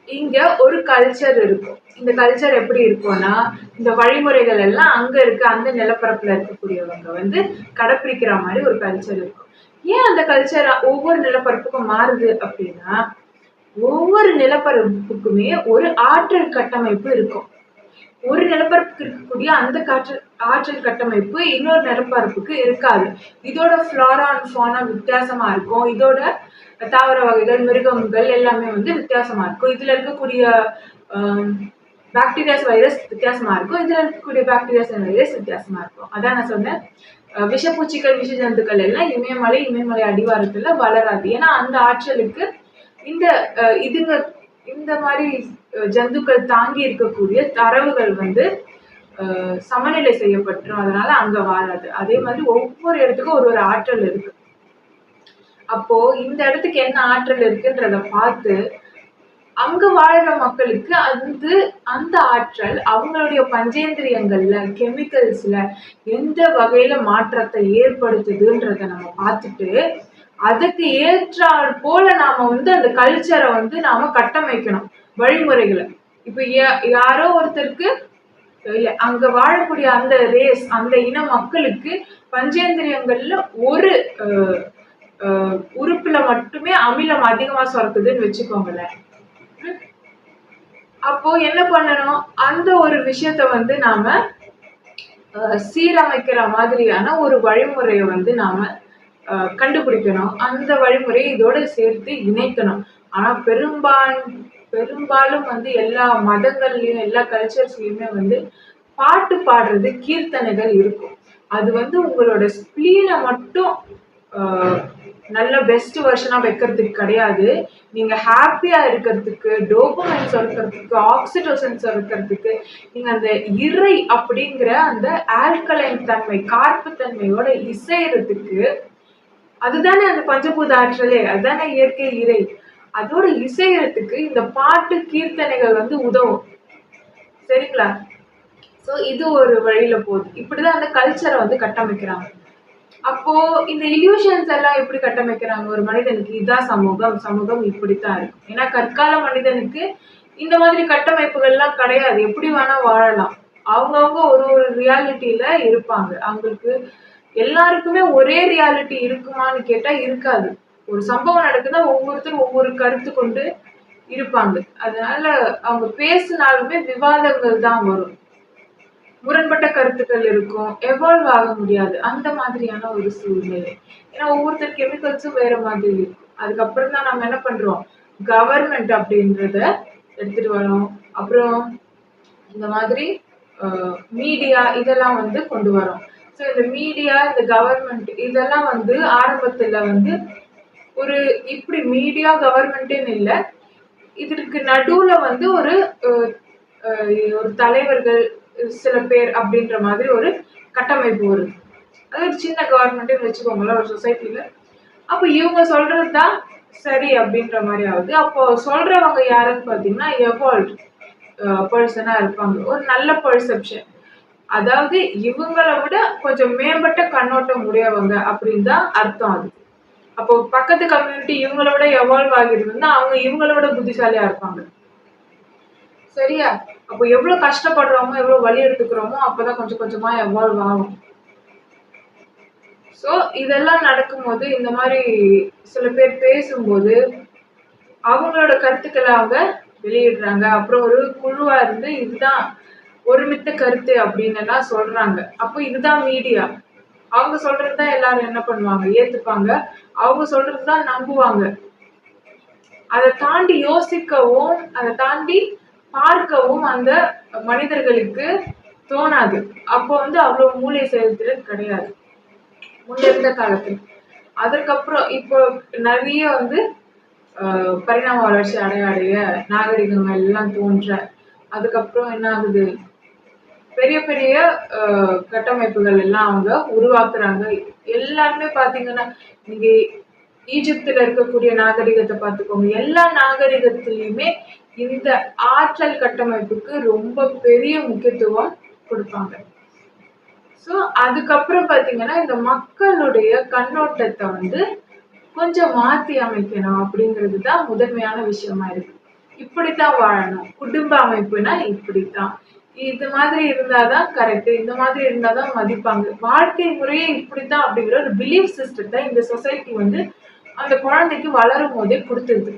இங்க ஒரு கல்ச்சர் இருக்கும். இந்த கல்ச்சர் எப்படி இருக்கும்னா, இந்த வழிமுறைகள் எல்லாம் அங்க இருக்க அந்த நிலப்பரப்புல இருக்கக்கூடியவங்க வந்து கடைப்பிடிக்கிற மாதிரி ஒரு கல்ச்சர் இருக்கும். ஏன் அந்த கல்ச்சர் ஒவ்வொரு நிலப்பரப்புக்கும் மாறுது அப்படின்னா, ஒவ்வொரு நிலப்பரப்புக்குமே ஒரு ஆற்றல் கட்டமைப்பு இருக்கும். ஒரு நிலப்பரப்புக்கு இருக்கக்கூடிய அந்த ஆற்றல் கட்டமைப்பு இன்னொரு நிலப்பரப்புக்கு இருக்காது. இதோட ஃப்ளோரா அண்ட் ஃபோனா வித்தியாசமா இருக்கும். இதோட தாவர வகைகள், மிருகங்கள் எல்லாமே வந்து வித்தியாசமா இருக்கும். இதுல இருக்கக்கூடிய பாக்டீரியாஸ், வைரஸ் வித்தியாசமா இருக்கும். இதுல இருக்கக்கூடிய பாக்டீரியாஸ் அண்ட் வைரஸ் வித்தியாசமா இருக்கும். அதான் நான் சொன்னேன், விஷப்பூச்சிகள், விஷ ஜந்துக்கள் எல்லாம் இமயமலை அடிவாரத்துல வளராது. ஏன்னா அந்த ஆற்றலுக்கு இந்த இதுங்க இந்த மாதிரி ஜந்துக்கள் தாங்கி இருக்கக்கூடிய தரவுகள் வந்து சமநிலை செய்யப்பட்டுரும். அதனால அங்க வாழாது. அதே மாதிரி ஒவ்வொரு இடத்துக்கும் ஒரு ஒரு ஆற்றல் இருக்கு. அப்போ இந்த இடத்துக்கு என்ன ஆற்றல் இருக்குன்றத பார்த்து அங்க வாழ்ற மக்களுக்கு அந்த ஆற்றல் அவங்களுடைய பஞ்சேந்திரியங்கள்ல, கெமிக்கல்ஸ்ல எந்த வகையில மாற்றத்தை ஏற்படுத்துதுன்றத நம்ம பார்த்துட்டு அதுக்கு ஏற்றால் போல நாம வந்து அந்த கல்ச்சரை வந்து நாம கட்டமைக்கணும், வழிமுறைகளை. இப்ப யாரோ ஒருத்தருக்கு இல்ல அங்க வாழக்கூடிய அந்த ரேஸ், அந்த இன மக்களுக்கு பஞ்சேந்திரியங்கள்ல ஒரு உறுப்புல மட்டுமே அமிலம் அதிகமா சுரக்குதுன்னு வச்சுக்கோங்களேன். அப்போ என்ன பண்ணணும், அந்த ஒரு விஷயத்த வந்து நாம சீரமைக்கிற மாதிரியான ஒரு வழிமுறையை வந்து நாம கண்டுபிடிக்கணும். அந்த வழிமுறையை இதோட சேர்த்து இணைக்கணும். ஆனா பெரும்பாலும் வந்து எல்லா மதங்கள்லயும் எல்லா கல்ச்சர்ஸ்லயுமே வந்து பாட்டு பாடுறது, கீர்த்தனைகள் இருக்கும். அது வந்து உங்களோட ஸ்பிளீனை மட்டும் நல்ல பெஸ்ட் வெர்ஷனா வைக்கிறதுக்கு கிடையாது. நீங்க ஹாப்பியா இருக்கிறதுக்கு, டோபமைன் சுரக்கிறதுக்கு, ஆக்சிடோசின் சுரக்கிறதுக்கு, நீங்க அந்த இறை அப்படிங்கிற அந்த ஆல்கலைன் தன்மை, கார்ப்பு தன்மையோட இசைறதுக்கு, அதுதானே அந்த பஞ்சபூத ஆற்றலே, அதுதானே இயற்கை இறை. அதோட இசைறதுக்கு இந்த பாட்டு, கீர்த்தனைகள் வந்து உதவும். சரிங்களா? சோ இது ஒரு வழியில போகுது. இப்படிதான் அந்த கல்ச்சரை வந்து கட்டமைக்கிறாங்க. அப்போ இந்த இல்யூஷன்ஸ் எல்லாம் எப்படி கட்டமைக்கிறாங்க? ஒரு மனிதனுக்கு இதான் சமூகம், சமூகம் இப்படித்தான் இருக்கும். ஏன்னா கற்கால மனிதனுக்கு இந்த மாதிரி கட்டமைப்புகள் எல்லாம் கிடையாது. எப்படி வேணா வாழலாம். அவங்கவுங்க ஒரு ஒரு ரியாலிட்டியில இருப்பாங்க. அவங்களுக்கு எல்லாருக்குமே ஒரே ரியாலிட்டி இருக்குமான்னு கேட்டா இருக்காது. ஒரு சம்பவம் நடக்குதுன்னா ஒவ்வொருத்தரும் ஒவ்வொரு கருத்து கொண்டு இருப்பாங்க. அதனால அவங்க பேசினாலுமே விவாதங்கள் தான் வரும். முரண்பட்ட கருத்துக்கள் இருக்கும். எவால்வ் ஆக முடியாது. அந்த மாதிரியான ஒரு சூழ்நிலை. ஏன்னா ஒவ்வொருத்தர் கெமிக்கல்ஸும் வேற மாதிரி இருக்கும். அதுக்கப்புறம் தான் நம்ம என்ன பண்றோம், கவர்மெண்ட் அப்படின்றத எடுத்துட்டு வரோம். அப்புறம் இந்த மாதிரி மீடியா இதெல்லாம் வந்து கொண்டு வரோம். ஸோ இந்த மீடியா, இந்த கவர்மெண்ட் இதெல்லாம் வந்து ஆரம்பத்துல வந்து ஒரு இப்படி மீடியா கவர்மெண்ட்னு இல்லை, இதற்கு நடுவுல வந்து ஒரு ஒரு தலைவர்கள் சில பேர் அப்படின்ற மாதிரி ஒரு கட்டமைப்பு வருது. அது ஒரு சின்ன கவர்மெண்ட்னு வச்சுக்கோங்களேன் ஒரு சொசைட்டில. அப்போ இவங்க சொல்றதுதான் சரி அப்படின்ற மாதிரி ஆகுது. அப்போ சொல்றவங்க யாருன்னு பாத்தீங்கன்னா எவால்வ் பர்சனா இருப்பாங்க. ஒரு நல்ல பெர்செப்ஷன், அதாவது இவங்களை விட கொஞ்சம் மேம்பட்ட கண்ணோட்டம் உடையவங்க அப்படின்னு தான் அர்த்தம் அது. அப்போ பக்கத்து கம்யூனிட்டி இவங்கள விட எவால்வ் ஆகிருந்தா அவங்க இவங்கள விட புத்திசாலியா இருப்பாங்க. சரியா? அப்போ எவ்வளவு கஷ்டப்படுறோமோ, எவ்வளவு வலி எடுத்துக்கிறோமோ அப்பதான் கொஞ்சம் கொஞ்சமா எவால்வ் ஆகும். சோ இதெல்லாம் நடக்கும்போது இந்த மாதிரி சில பேர் பேசும்போது அவங்களோட கருத்துக்களை அவங்க வெளியிடுறாங்க. அப்புறம் ஒரு குழுவா இருந்து இதுதான் ஒருமித்த கருத்து அப்படின்னு எல்லாம் சொல்றாங்க. அப்போ இதுதான் மீடியா. அவங்க சொல்றதுதான் எல்லாரும் என்ன பண்ணுவாங்க, ஏத்துப்பாங்க. அவங்க சொல்றதுதான் நம்புவாங்க. அதை தாண்டி யோசிக்கவும், அதை தாண்டி பார்க்கவும் அந்த மனிதர்களுக்கு தோணாது. அப்போ வந்து அவ்வளவு மூளை செயல்திறன் கிடையாது முன்னிருந்த காலத்துல. அதுக்கப்புறம் இப்போ நிறைய வந்து பரிணாம வளர்ச்சி அடைய நாகரிகங்கள் எல்லாம் தோன்ற, அதுக்கப்புறம் என்ன ஆகுது, பெரிய பெரிய கட்டமைப்புகள் எல்லாம் அவங்க உருவாக்குறாங்க. எல்லாருமே பாத்தீங்கன்னா நீங்க ஈஜிப்துல இருக்கக்கூடிய நாகரிகத்தை பார்த்துக்கோங்க. எல்லா நாகரிகத்திலயுமே இந்த ஆற்றல் கட்டமைப்புக்கு ரொம்ப பெரிய முக்கியத்துவம் கொடுப்பாங்க. ஸோ அதுக்கப்புறம் பார்த்தீங்கன்னா, இந்த மக்களுடைய கண்ணோட்டத்தை வந்து கொஞ்சம் மாத்தி அமைக்கணும் அப்படிங்கிறது தான் முதன்மையான விஷயமா இருக்கு. இப்படித்தான் வாழணும். குடும்ப அமைப்புனா இப்படித்தான். இது மாதிரி இருந்தாதான் கரெக்ட். இந்த மாதிரி இருந்தாதான் மதிப்பாங்க. வாழ்க்கை முறையே இப்படித்தான் அப்படிங்கிற ஒரு பிலீஃப் சிஸ்டத்தை இந்த சொசைட்டி வந்து அந்த குழந்தைக்கு வளரும் போதே கொடுத்துருது.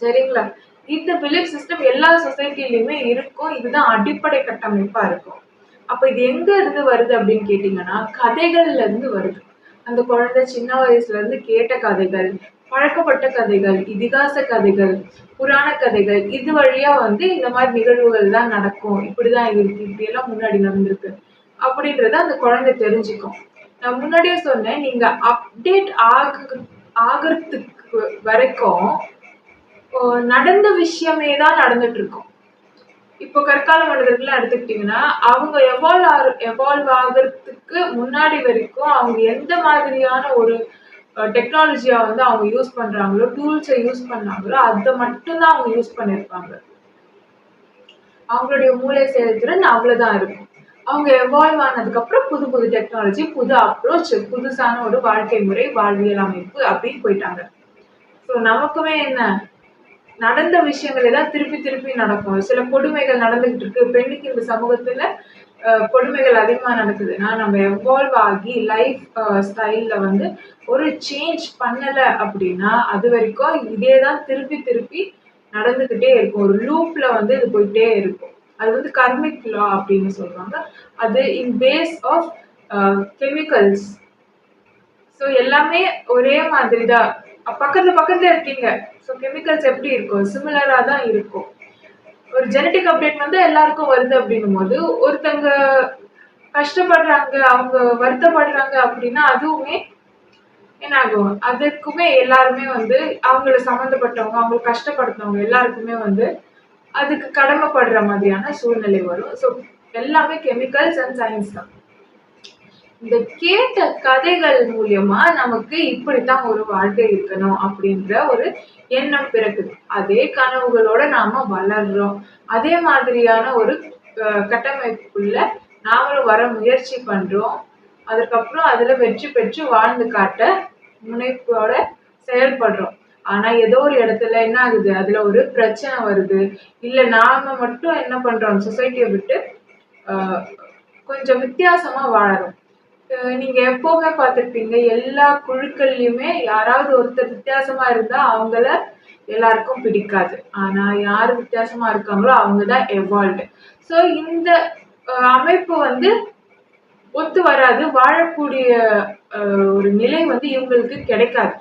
சரிங்களா? இந்த பிலீஃப் சிஸ்டம் எல்லா சொசைட்டிலயுமே இருக்கும். இதுதான் அடிப்படை கட்டமைப்பா இருக்கும். அப்ப இது எங்க இருந்து வருது அப்படின்னு கேட்டீங்கன்னா, கதைகள்ல இருந்து வருது. அந்த குழந்தை சின்ன வயசுல இருந்து கேட்ட கதைகள், பழக்கப்பட்ட கதைகள், இதிகாச கதைகள், புராண கதைகள், இது வழியா வந்து இந்த மாதிரி நிகழ்வுகள் தான் நடக்கும். இப்படிதான் இருக்கு. இப்படியெல்லாம் முன்னாடி நடந்திருக்கு. அப்படின்றத அந்த குழந்தை தெரிஞ்சுக்கும். நான் முன்னாடியே சொன்னேன், நீங்க அப்டேட் ஆகிறதுக்கு வரைக்கும் நடந்த விஷயமே தான் நடந்துட்டு இருக்கும். இப்போ கற்கால மனிதர்கள்லாம் எடுத்துக்கிட்டீங்கன்னா, அவங்க எவால்வ் ஆகுறதுக்கு முன்னாடி வரைக்கும் அவங்க எந்த மாதிரியான ஒரு டெக்னாலஜியா வந்து அவங்க யூஸ் பண்றாங்களோ, டூல்ஸை யூஸ் பண்ணாங்களோ, அதை மட்டும் தான் அவங்க யூஸ் பண்ணியிருப்பாங்க. அவங்களுடைய மூளை செயல்திறன் அவ்வளவுதான் இருக்கும். அவங்க எவால்வ் ஆனதுக்கு அப்புறம் புது புது டெக்னாலஜி, புது அப்ரோச், புதுசான ஒரு வாழ்க்கை முறை, வாழ்வியல் அமைப்பு அப்படின்னு போயிட்டாங்க. ஸோ நமக்குமே என்ன, நடந்த விஷயங்கள் எல்லாம் திருப்பி திருப்பி நடக்கும். சில கொடுமைகள் நடந்துகிட்டு இருக்கு. பெண்ணுக்கு இந்த சமூகத்துல கொடுமைகள் அதிகமா நடக்குதுன்னா, நம்ம எவால்வ் ஆகி லைஃப் ஸ்டைல்ல வந்து ஒரு சேஞ்ச் பண்ணல அப்படின்னா, அது வரைக்கும் இதேதான் திருப்பி திருப்பி நடந்துகிட்டே இருக்கும். ஒரு லூப்ல வந்து இது போயிட்டே இருக்கும். அது வந்து கர்மிக் லா அப்படின்னு சொல்றாங்க. அது இன் பேஸ் ஆஃப் கெமிக்கல்ஸ். ஸோ எல்லாமே ஒரே மாதிரி தான். பக்கத்துல பக்கத்துல இருக்கீங்க. ஸோ கெமிக்கல்ஸ் எப்படி இருக்கும்? சிமிலரா தான் இருக்கும். ஒரு ஜெனடிக் அப்டேட் வந்து எல்லாருக்கும் வருது அப்படின்னும் போது, ஒருத்தங்க கஷ்டப்படுறாங்க, அவங்க வருத்தப்படுறாங்க அப்படின்னா, அதுவுமே என்ன ஆகும்? அதுக்குமே எல்லாருமே வந்து அவங்கள சம்மந்தப்பட்டவங்க, அவங்கள கஷ்டப்படுத்துனவங்க எல்லாருக்குமே வந்து அதுக்கு கடமைப்படுற மாதிரியான சூழ்நிலை வரும். ஸோ எல்லாமே கெமிக்கல்ஸ் அண்ட் சயின்ஸ் தான். இந்த கேட்ட கதைகள் மூலியமா நமக்கு இப்படித்தான் ஒரு வாழ்க்கை இருக்கணும் அப்படின்ற ஒரு எண்ணம் பிறக்குது. அதே கனவுகளோட நாம வளர்றோம். அதே மாதிரியான ஒரு கட்டமைப்புக்குள்ள நாமளும் வர முயற்சி பண்றோம். அதுக்கப்புறம் அதுல வெற்றி பெற்று வாழ்ந்து காட்ட முனைப்போட செயல்படுறோம். ஆனா ஏதோ ஒரு இடத்துல என்ன ஆகுது, அதுல ஒரு பிரச்சனை வருது. இல்ல நாம மட்டும் என்ன பண்றோம், சொசைட்டியை விட்டு கொஞ்சம் வித்தியாசமா வாழறோம். நீங்க எப்பவுமே பார்த்திருப்பீங்க, எல்லா குழுக்கள்லயுமே யாராவது ஒருத்தர் வித்தியாசமா இருந்தா அவங்கள எல்லாருக்கும் பிடிக்காது. ஆனா யாரு வித்தியாசமா இருக்காங்களோ அவங்கதான் எவால்வ்டு. ஸோ இந்த அமைப்பு வந்து ஒத்து வராது. வாழக்கூடிய ஒரு நிலை வந்து இவங்களுக்கு கிடைக்காது.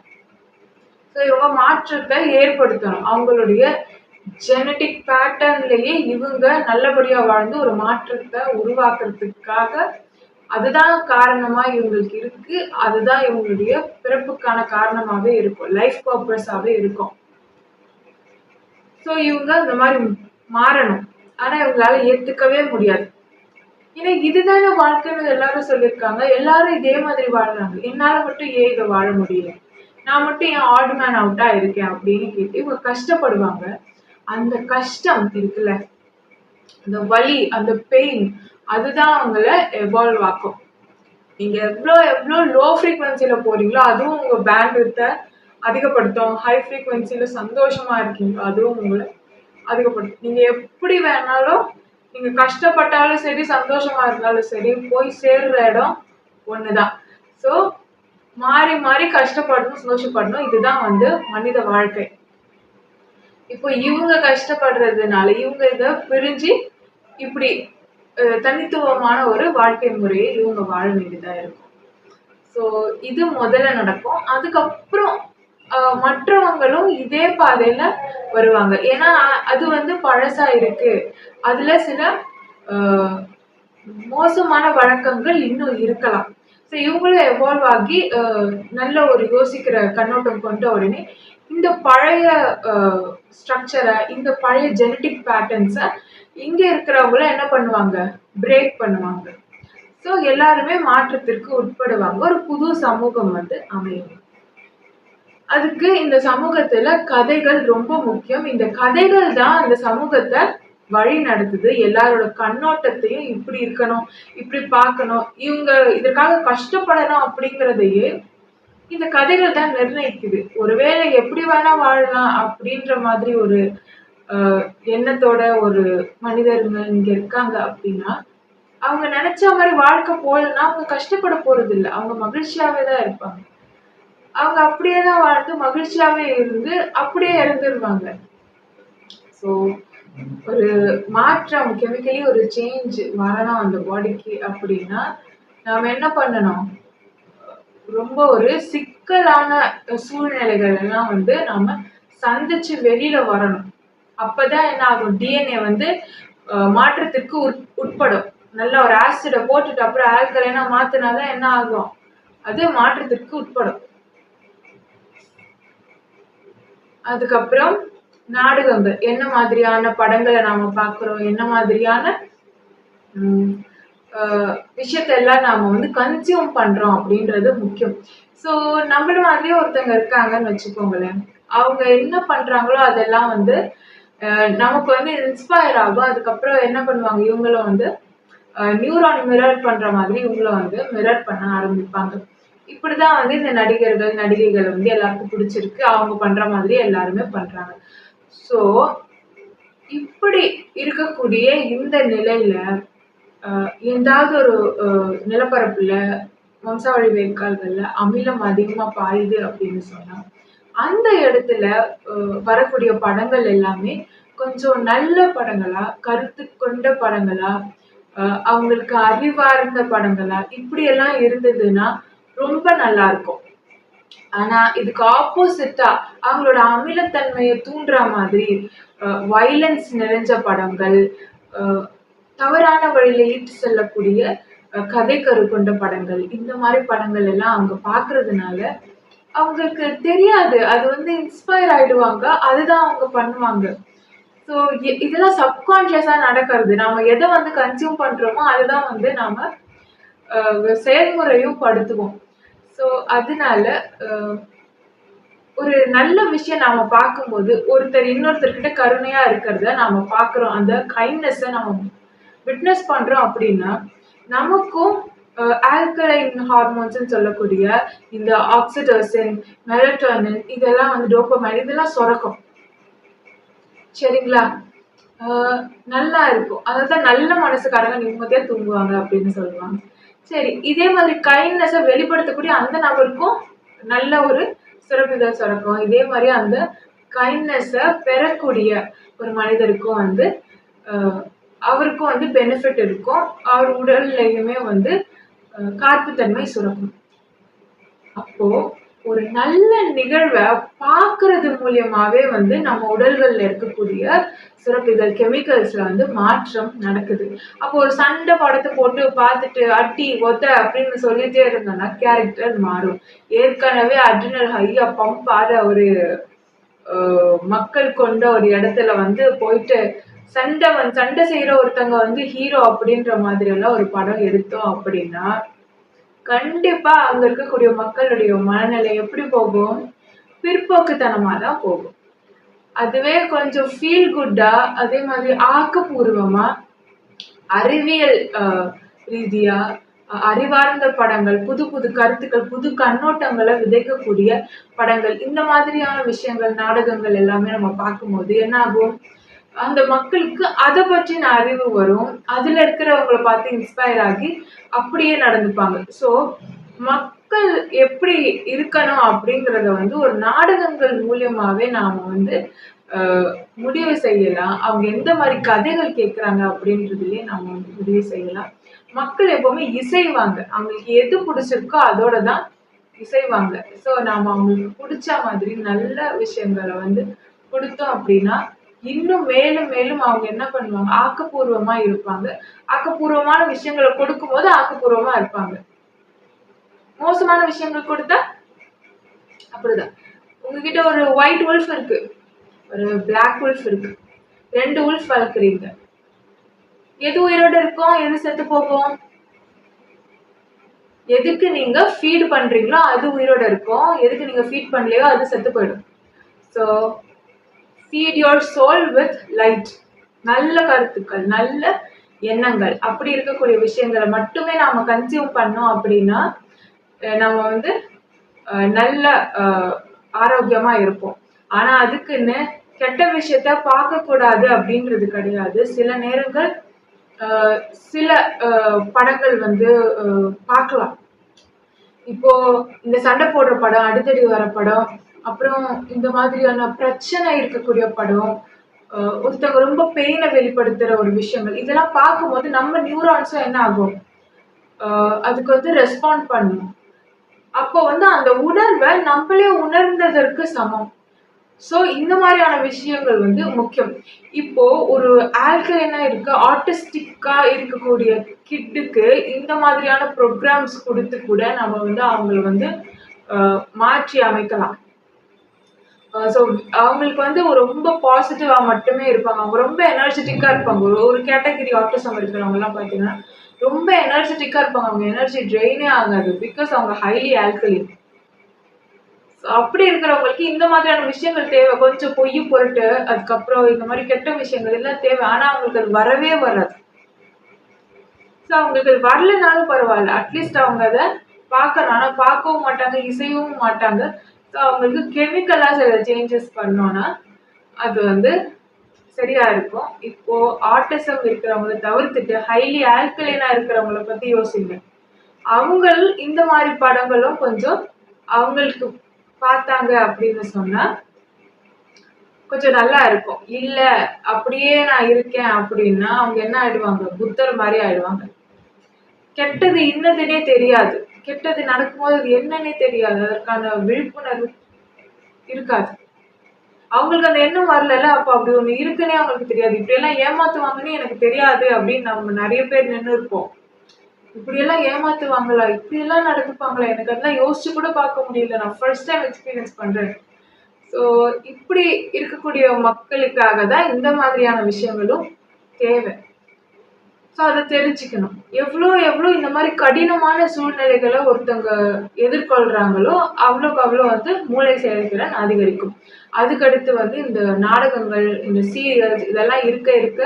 ஸோ இவங்க மாற்றத்தை ஏற்படுத்தணும். அவங்களுடைய ஜெனடிக் பேட்டர்ன்லயே இவங்க நல்லபடியா வாழ்ந்து ஒரு மாற்றத்தை உருவாக்குறதுக்காக அதுதான் காரணமா இவங்களுக்கு இருக்கு. அதுதான் இவங்களுடைய பிறப்புக்கான காரணமாவே இருக்கும். லைஃப் பர்பஸாவே இருக்கும். ஸோ இவங்க இந்த மாதிரி மாறணும். ஆனா இவங்களால ஏத்துக்கவே முடியாது. ஏன்னா இதுதானே வாழ்க்கைன்னு எல்லாரும் சொல்லியிருக்காங்க. எல்லாரும் இதே மாதிரி வாழ்றாங்க. என்னால மட்டும் ஏன் இதை வாழ முடியல? நான் மட்டும் ஏன் ஆட் மேன் அவுட்டா இருக்கேன் அப்படின்னு கேட்டு இவங்க கஷ்டப்படுவாங்க. அந்த கஷ்டம் இருக்குல்ல, அந்த வலி, அந்த பெயின், அதுதான் அவங்கள எவால்வ் ஆக்கும். நீங்க எவ்வளோ லோ ஃப்ரீக்வன்சில போறீங்களோ அதுவும் உங்க பேண்ட்வித்தை அதிகப்படுத்தும். ஹை ஃப்ரீக்வன்சில சந்தோஷமா இருக்கீங்களோ அதுவும் உங்களை அதிகப்படுத்தும். நீங்க எப்படி வேணாலும், நீங்க கஷ்டப்பட்டாலும் சரி, சந்தோஷமா இருந்தாலும் சரி, போய் சேர்ற இடம் ஒண்ணுதான். ஸோ மாறி மாறி கஷ்டப்படணும், சந்தோஷப்படணும். இதுதான் வந்து மனித வாழ்க்கை. இப்போ இவங்க கஷ்டப்படுறதுனால இவங்க இதை பிரிஞ்சு இப்படி தனித்துவமான ஒரு வாழ்க்கை முறையை இவங்க வாழ வேண்டியதா இருக்கும். ஸோ இது முதல்ல நடக்கும். அதுக்கப்புறம் மற்றவங்களும் இதே பாதையில வருவாங்க. ஏன்னா அது வந்து பழசா இருக்கு. அதுல சில மோசமான வழக்கங்கள் இன்னும் இருக்கலாம். ஸோ இவங்களும் எவால்வ் ஆகி நல்ல ஒரு யோசிக்கிற கண்ணோட்டம் கொண்ட உடனே இந்த பழைய ஸ்ட்ரக்சரை, இந்த பழைய ஜெனடிக் பேட்டர்ன்ஸை இங்க இருக்கிறவங்கள என்ன பண்ணுவாங்க, பிரேக் பண்ணுவாங்க. ஸோ எல்லாருமே மாற்றத்திற்கு உட்படுவாங்க. ஒரு புது சமூகம் வந்து அமையும். அதுக்கு இந்த சமூகத்துல கதைகள் ரொம்ப முக்கியம். இந்த கதைகள் தான் அந்த சமூகத்தை வழி நடத்துது. எல்லாரோட கண்ணோட்டத்தையும் இப்படி இருக்கணும், இப்படி பார்க்கணும், இவங்க இதற்காக கஷ்டப்படணும் அப்படிங்கிறதையே இந்த கதைகள் தான் நிர்ணயிக்குது. ஒருவேளை எப்படி வேணா வாழலாம் அப்படின்ற மாதிரி ஒரு எண்ணத்தோட ஒரு மனிதருங்க இங்க இருக்காங்க அப்படின்னா, அவங்க நினைச்ச மாதிரி வாழ்க்கை போகலன்னா அவங்க கஷ்டப்பட போறது இல்ல. அவங்க மகிழ்ச்சியாவே தான் இருப்பாங்க. அவங்க அப்படியே தான் வாழ்ந்து மகிழ்ச்சியாவே இருந்து அப்படியே இறந்துருவாங்க. ஸோ ஒரு மாற்றம், கெமிக்கலி ஒரு சேஞ்ச் வரணும் அந்த பாடிக்கு அப்படின்னா நாம என்ன பண்ணணும்? ரொம்ப ஒரு சிக்கலான சூழ்நிலைகள் எல்லாம் வந்து நாம சந்திச்சு வெளியில வரணும். அப்பதான் என்ன ஆகும்? டிஎன்ஏ வந்து மாற்றத்திற்கு உட்படும். நல்ல ஒரு ஆசிட போட்டுட்டு அப்புறம் ஆல்கலைனா மாத்தினாதான் என்ன ஆகும்? அது மாற்றத்திற்கு உட்படும். அதுக்கப்புறம் நாடகங்கள், என்ன மாதிரியான படங்களை நாம பாக்குறோம், என்ன மாதிரியான விஷயத்த எல்லாம் நாம வந்து கன்சியூம் பண்றோம் அப்படின்றது முக்கியம். ஸோ நம்மள மாதிரியே ஒருத்தவங்க இருக்காங்கன்னு வச்சுக்கோங்களேன். அவங்க என்ன பண்றாங்களோ அதெல்லாம் வந்து நமக்கு வந்து இன்ஸ்பயர் ஆகும். அதுக்கப்புறம் என்ன பண்ணுவாங்க, இவங்களும் வந்து நியூரான் மிரர் பண்ற மாதிரி இவங்களும் வந்து மிரர் பண்ண ஆரம்பிப்பாங்க. இப்படிதான் வந்து இந்த நடிகர்கள், நடிகைகள் வந்து எல்லாருக்கும் பிடிச்சிருக்கு. அவங்க பண்ற மாதிரி எல்லாருமே பண்றாங்க. ஸோ இப்படி இருக்கக்கூடிய இந்த நிலையில எந்தாவது ஒரு நிலப்பரப்புல வம்சாவழி வேட்கால்கள்ல அமிலம் அதிகமா பாயுது அப்படின்னு சொன்னா அந்த இடத்துல வரக்கூடிய படங்கள் எல்லாமே கொஞ்சம் நல்ல படங்களா, கருத்து கொண்ட படங்களா, அவங்களுக்கு அறிவார்ந்த படங்களா இப்படி எல்லாம் இருந்ததுன்னா ரொம்ப நல்லா இருக்கும். ஆனா இதுக்கு ஆப்போசிட்டா அவங்களோட அமிலத்தன்மையை தூண்டுற மாதிரி வைலன்ஸ் நிறைஞ்ச படங்கள், தவறான வழியில ஈட்டு செல்லக்கூடிய கதை கரு கொண்ட படங்கள், இந்த மாதிரி படங்கள் எல்லாம் அவங்க பாக்குறதுனால அவங்களுக்கு தெரியாது. அது வந்து இன்ஸ்பயர் ஆயிடுவாங்க. அதுதான் அவங்க பண்ணுவாங்க. ஸோ இதெல்லாம் சப்கான்ஷியஸா நடக்கிறது. நாம எதை வந்து கன்சியூம் பண்றோமோ அதுதான் வந்து நாம செயல்முறையும் படுத்துவோம். ஸோ அதனால ஒரு நல்ல விஷயம் நாம பார்க்கும்போது ஒருத்தர் இன்னொருத்தர்கிட்ட கருணையா இருக்கிறத நாம பார்க்குறோம். அந்த கைண்ட்னஸை நம்ம விட்னஸ் பண்றோம் அப்படின்னா நமக்கும் ஆல்கலைன் ஹார்மோன்ஸ்ன்னு சொல்லக்கூடிய இந்த ஆக்சிடோசின், மெலட்டோனின் இதெல்லாம் வந்து டோபமைன் இதெல்லாம் சுரக்கும். சரிங்களா? நல்லா இருக்கும். அதான் நல்ல மனசுக்காரங்க நிம்மதியா தூங்குவாங்க அப்படின்னு சொல்லுவாங்க. சரி, இதே மாதிரி கைண்ட்னஸை வெளிப்படுத்தக்கூடிய அந்த நபருக்கும் நல்ல ஒரு சுரப்பிகள் சுரக்கும். இதே மாதிரி அந்த கைண்ட்னஸை பெறக்கூடிய ஒரு மனிதருக்கும் வந்து அவருக்கும் வந்து பெனிஃபிட் இருக்கும். அவர் உடல்லையுமே வந்து கார்ப்புத்தன்மை சுரக்கும். அப்போ ஒரு நல்ல நிகழ்வை பார்க்கறது மூலியமாவே வந்து நம்ம உடல்கள்ல இருக்கக்கூடிய சுரப்பிகள், கெமிக்கல்ஸ்ல வந்து மாற்றம் நடக்குது. அப்போ ஒரு சண்டை படத்தை போட்டு பார்த்துட்டு அட்டி ஒத்த அப்படின்னு சொல்லிட்டே இருந்தோம்னா கேரக்டர் மாறும். ஏற்கனவே அட்ரினல் ஹையா பம்ப் ஆற ஒரு மக்கள் கொண்ட ஒரு இடத்துல வந்து போயிட்டு சண்டை செய்யற ஒருத்தவங்க வந்து ஹீரோ அப்படின்ற மாதிரி எல்லாம் ஒரு படம் எடுத்தோம் அப்படின்னா கண்டிப்பா அங்க இருக்கக்கூடிய மக்களுடைய மனநிலை எப்படி போகும்? பிற்போக்குத்தனமா தான் போகும். அதுவே கொஞ்சம் ஃபீல் குட்டா, அதே மாதிரி ஆக்கப்பூர்வமா, அறிவியல் ரீதியா அறிவார்ந்த படங்கள், புது புது கருத்துக்கள், புது கண்ணோட்டங்களை விதைக்கக்கூடிய படங்கள், இந்த மாதிரியான விஷயங்கள், நாடகங்கள் எல்லாமே நம்ம பார்க்கும்போது என்ன ஆகும்? அந்த மக்களுக்கு அதை பற்றின அறிவு வரும். அதுல இருக்கிறவங்களை பார்த்து இன்ஸ்பயர் ஆகி அப்படியே நடந்துப்பாங்க. ஸோ மக்கள் எப்படி இருக்கணும் அப்படிங்கிறத வந்து ஒரு நாடகங்கள் மூலியமாவே நாம வந்து முடிவு செய்யலாம். அவங்க எந்த மாதிரி கதைகள் கேட்குறாங்க அப்படின்றதுலயே நாம வந்து முடிவு செய்யலாம். மக்கள் எப்பவுமே இசைவாங்க. அவங்களுக்கு எது பிடிச்சிருக்கோ அதோட தான் இசைவாங்க. ஸோ நாம அவங்களுக்கு பிடிச்ச மாதிரி நல்ல விஷயங்களை வந்து கொடுத்தோம் அப்படின்னா இன்னும் மேலும் மேலும் அவங்க என்ன பண்ணுவாங்க? ஆக்கப்பூர்வமா இருப்பாங்க. ஆக்கப்பூர்வமான விஷயங்களை கொடுக்கும்போது ஆக்கப்பூர்வமா இருப்பாங்க. மோசமான விஷயங்கள் கொடுத்தா அப்படிதான். உங்ககிட்ட ஒரு ஒயிட் உல்ஃப் இருக்கு, ஒரு பிளாக் உல்ஃப் இருக்கு. 2 உல்ஃப் வளர்க்குறீங்க. எது உயிரோட இருக்கும்? எது செத்து போகும்? எதுக்கு நீங்க ஃபீட் பண்றீங்களோ அது உயிரோட இருக்கும், எதுக்கு நீங்க ஃபீட் பண்ணலையோ அது செத்து போயிடும். So feed your soul with light. நல்ல கருத்துக்கள், நல்ல எண்ணங்கள், அப்படி இருக்கக்கூடிய விஷயங்களை மட்டுமே நாம கன்சியூம் பண்ணோம் அப்படின்னா நம்ம வந்து நல்ல ஆரோக்கியமா இருப்போம். ஆனா அதுக்குன்னு கெட்ட விஷயத்த பார்க்க கூடாது அப்படின்றது கிடையாது. சில நேரங்கள் சில படங்கள் வந்து பார்க்கலாம். இப்போ இந்த சண்டை போடுற படம், அடித்தடி வர படம், அப்புறம் இந்த மாதிரியான பிரச்சனை இருக்கக்கூடிய படம், ஒருத்தவங்க ரொம்ப பெயினை வெளிப்படுத்துற ஒரு விஷயங்கள், இதெல்லாம் பார்க்கும்போது நம்ம நியூரான்ஸும் என்ன ஆகும், அதுக்கு வந்து ரெஸ்பாண்ட் பண்ணும். அப்போ வந்து அந்த உணர்வை நம்மளே உணர்ந்ததற்கு சமம். ஸோ இந்த மாதிரியான விஷயங்கள் வந்து முக்கியம். இப்போ ஒரு ஆல்கலைனா இருக்க ஆர்டிஸ்டிக்கா இருக்கக்கூடிய கிட்டுக்கு இந்த மாதிரியான ப்ரோக்ராம்ஸ் கொடுத்து கூட நம்ம வந்து அவங்களை வந்து மாற்றி அமைக்கலாம். ஸோ அவங்களுக்கு வந்து ரொம்ப பாசிட்டிவா மட்டுமே இருப்பாங்க. அவங்க ரொம்ப எனர்ஜெட்டிக்கா இருப்பாங்க. ஒரு கேட்டகரி ஆர்டிசம் இருக்கிறவங்கலாம் பார்த்தீங்கன்னா ரொம்ப எனர்ஜெட்டிக்கா இருப்பாங்க. அவங்க எனர்ஜி ட்ரெயினே ஆகாது. பிகாஸ் அவங்க ஹைலி ஆல்கலின். அப்படி இருக்கிறவங்களுக்கு இந்த மாதிரியான விஷயங்கள் தேவை. கொஞ்சம் பொய் பொருட்டு, அதுக்கப்புறம் இந்த மாதிரி கெட்ட விஷயங்கள் எல்லாம் தேவை. ஆனா அவங்களுக்கு அது வரவே வராது. ஸோ அவங்களுக்கு அது வரலனாலும் பரவாயில்ல, அட்லீஸ்ட் அவங்க அதை பார்க்கணும். ஆனா பார்க்கவும் மாட்டாங்க, இசையவும் மாட்டாங்க. ஸோ அவங்களுக்கு கெமிக்கலா சில சேஞ்சஸ் பண்ணோம்னா அது வந்து சரியா இருக்கும். இப்போ ஆட்டிசம் இருக்கிறவங்கள தவிர்த்துட்டு ஹைலி ஆல்கலைனா இருக்கிறவங்கள பத்தி யோசிங்க. அவங்க இந்த மாதிரி படங்களும் கொஞ்சம் அவங்களுக்கு பார்த்தாங்க அப்படின்னு சொன்னா கொஞ்சம் நல்லா இருக்கும். இல்ல அப்படியே நான் இருக்கேன் அப்படின்னா அவங்க என்ன ஆயிடுவாங்க, புத்தர் மாதிரி ஆயிடுவாங்க. கெட்டது இன்னதுன்னே தெரியாது, கெட்டது நடக்கும்போது அது என்னன்னே தெரியாது, அதற்கான விழிப்புணர்வு இருக்காது. அவங்களுக்கு அந்த எண்ணம் வரல, அப்ப அப்படி ஒண்ணு இருக்குன்னே அவங்களுக்கு தெரியாது. இப்படி எல்லாம் ஏமாத்துவாங்கன்னு எனக்கு தெரியாது அப்படின்னு நம்ம நிறைய பேர் நின்று இருப்போம். இப்படியெல்லாம் ஏமாத்துவாங்களா, இப்படியெல்லாம் நடந்துப்பாங்களா, எனக்கு அதெல்லாம் யோசிச்சு கூட பார்க்க முடியல, நான் ஃபர்ஸ்ட் டைம் எக்ஸ்பீரியன்ஸ் பண்றேன். ஸோ இப்படி இருக்கக்கூடிய மக்களுக்காக தான் இந்த மாதிரியான விஷயங்களும் தேவை. ஸோ அதை தெரிஞ்சுக்கணும். எவ்வளோ இந்த மாதிரி கடினமான சூழ்நிலைகளை ஒருத்தவங்க எதிர்கொள்றாங்களோ அவ்வளோக்கு அவ்வளோ வந்து மூளை செயல்திறன் அதிகரிக்கும். அதுக்கடுத்து வந்து இந்த நாடகங்கள், இந்த சீரியல்ஸ் இதெல்லாம் இருக்க இருக்க